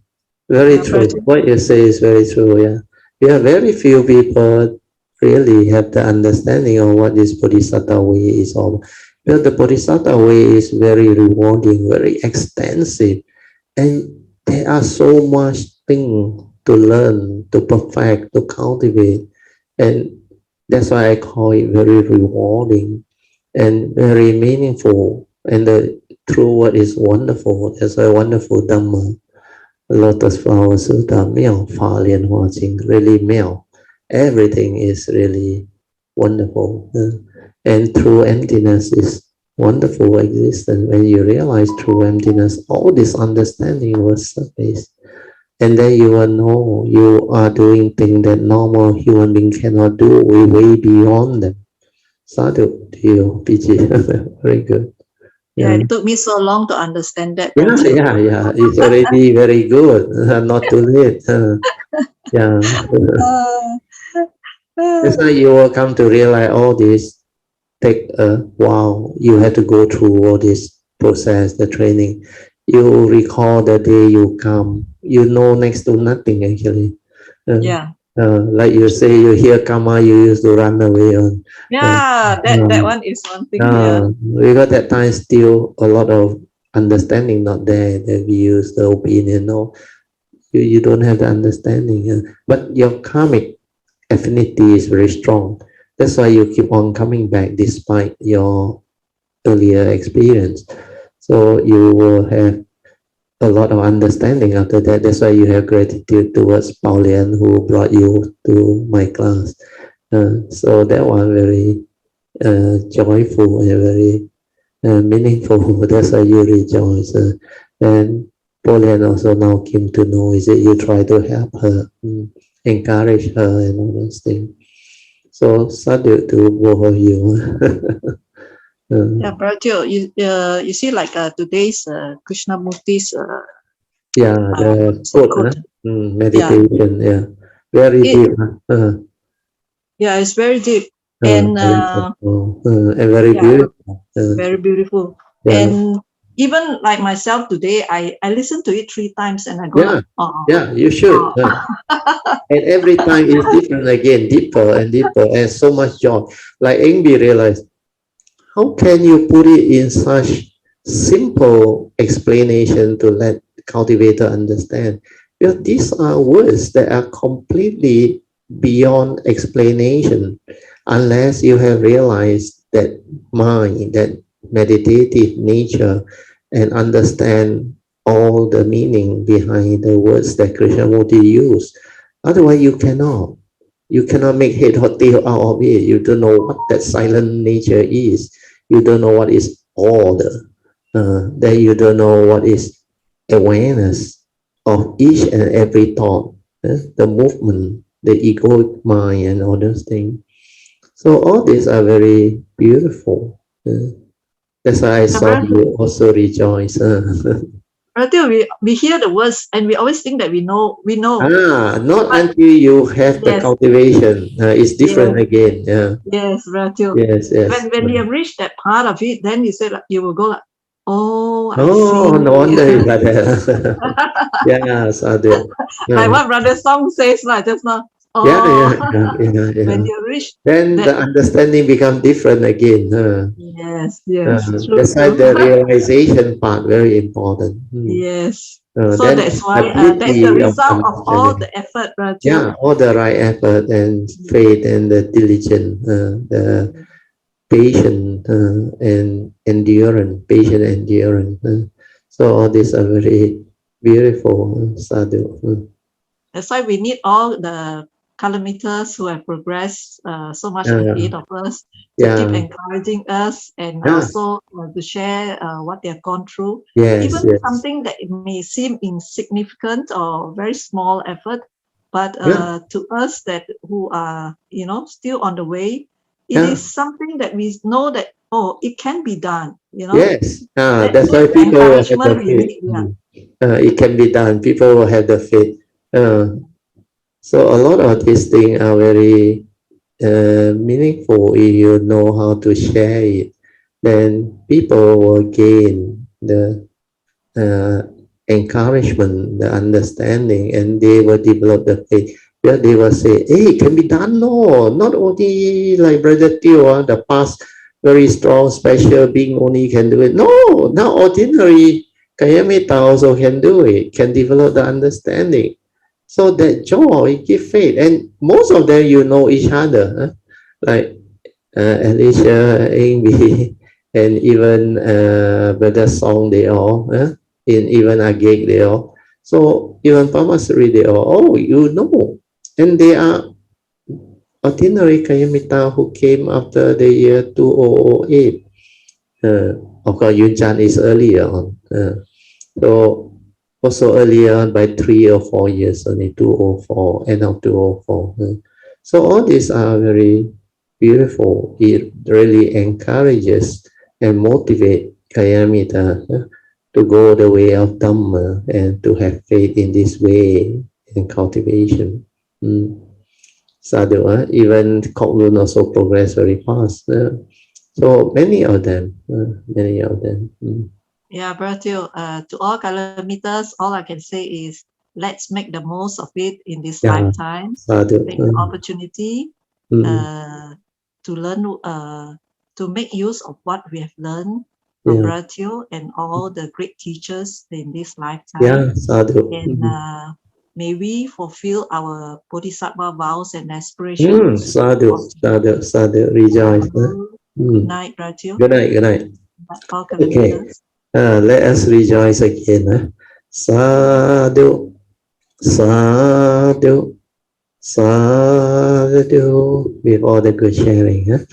Very true. What you say is very true. Yeah. Very few people really have the understanding of what this Bodhisattva way is all. Because the Bodhisattva way is very rewarding, very extensive, and there are so much things to learn, to perfect, to cultivate, and that's why I call it very rewarding and very meaningful. And the true word is wonderful. That's why wonderful Dharma, Lotus Sutra, 妙法莲华经, really 妙. Everything is really wonderful. And true emptiness is wonderful existence. When you realize true emptiness, all this understanding will surface. And then you will know you are doing things that normal human being cannot do. We way beyond them. Sadhu to you, PG. Very good. Yeah, it took me so long to understand that. Yeah. It's already very good. Not too late. Yeah. That's why you will come to realize all this take a while. You have to go through all this process, the training. You recall the day you come. You know next to nothing actually. Like you say, you hear karma, you used to run away on. That one is one thing. Because that time still a lot of understanding not there. That we use the opinion. No, you don't have the understanding. But your karmic affinity is very strong. That's why you keep on coming back despite your earlier experience. So you will have a lot of understanding after that. That's why you have gratitude towards Bao Lian who brought you to my class. So that one very joyful and very meaningful. That's why you rejoice. And Bao Lian also now came to know is that you try to help her, encourage her and all those things. So sadhu to both of you. Bratyo, you see, like today's Krishnamurti's the quote, meditation, very deep. It's very deep and very beautiful. Very beautiful. And even like myself today, I listen to it 3 times and I go, you should. And every time is different again, deeper and deeper, and so much joy. Like Ingbi realized, how can you put it in such simple explanation to let cultivator understand? Because these are words that are completely beyond explanation unless you have realized that mind, that meditative nature, and understand all the meaning behind the words that Krishnamurti used. Otherwise, you cannot make head or tail out of it. You don't know what that silent nature is. You don't know what is order. Then you don't know what is awareness of each and every thought, the movement, the egoic mind, and all those things. So all these are very beautiful. That's why I saw you also rejoice. We hear the words and we always think that we know. Not until you have the cultivation. It's different again. Yes, Bratyo. Yes. When you have reached that part of it, then you say you will go like, I see. No wonder you got that. Sadhu. Like what Brother Song says like just now. When you reach, then the understanding becomes different again. Yes. That's why the realization part very important. Yes. So that's why that's the result of all the effort, right? All the right effort and faith and the diligence, the patience and endurance, So all these are very beautiful, sadhu. That's why we need all the kilometers who have progressed so much ahead of us to keep encouraging us and also to share what they have gone through. Even something that it may seem insignificant or very small effort, But to us that who are, still on the way, it is something that we know that, it can be done, Yes, that's why people will have the faith. It can be done. People will have the faith. So a lot of these things are very meaningful if you know how to share it. Then people will gain the encouragement, the understanding, and they will develop the faith. Yeah, they will say, hey, it can be done. No, not only like Brother Teo, the past very strong, special being only can do it. No, now ordinary Kayamita also can do it, can develop the understanding. So that joy give faith. And most of them, you know each other. Like Alicia, Amy, and even Brother Song, they all. In even Ageg, they all. So even Pamasari, they all, you know. And they are ordinary Kayamita who came after the year 2008. Of course, Yunchan is earlier on. So also earlier on by 3 or 4 years, only 2004, end of 2004. So all these are very beautiful. It really encourages and motivates Kayamita to go the way of Dhamma and to have faith in this way in cultivation. Sadhu, even Kowloon also progress very fast. So many of them. Yeah, Brother, to all Kalamitas, all I can say is let's make the most of it in this lifetime. Sadhu. Take the opportunity to learn, to make use of what we have learned from Brother and all the great teachers in this lifetime. Yeah, sadhu. And may we fulfill our Bodhisattva vows and aspirations. Sadhu, sadhu, sadhu. Rejoice. Good night, Brother. Good night, good night. All Kalamitas. Let us rejoice again. Sadhu, sadhu, sadhu, with all the good sharing.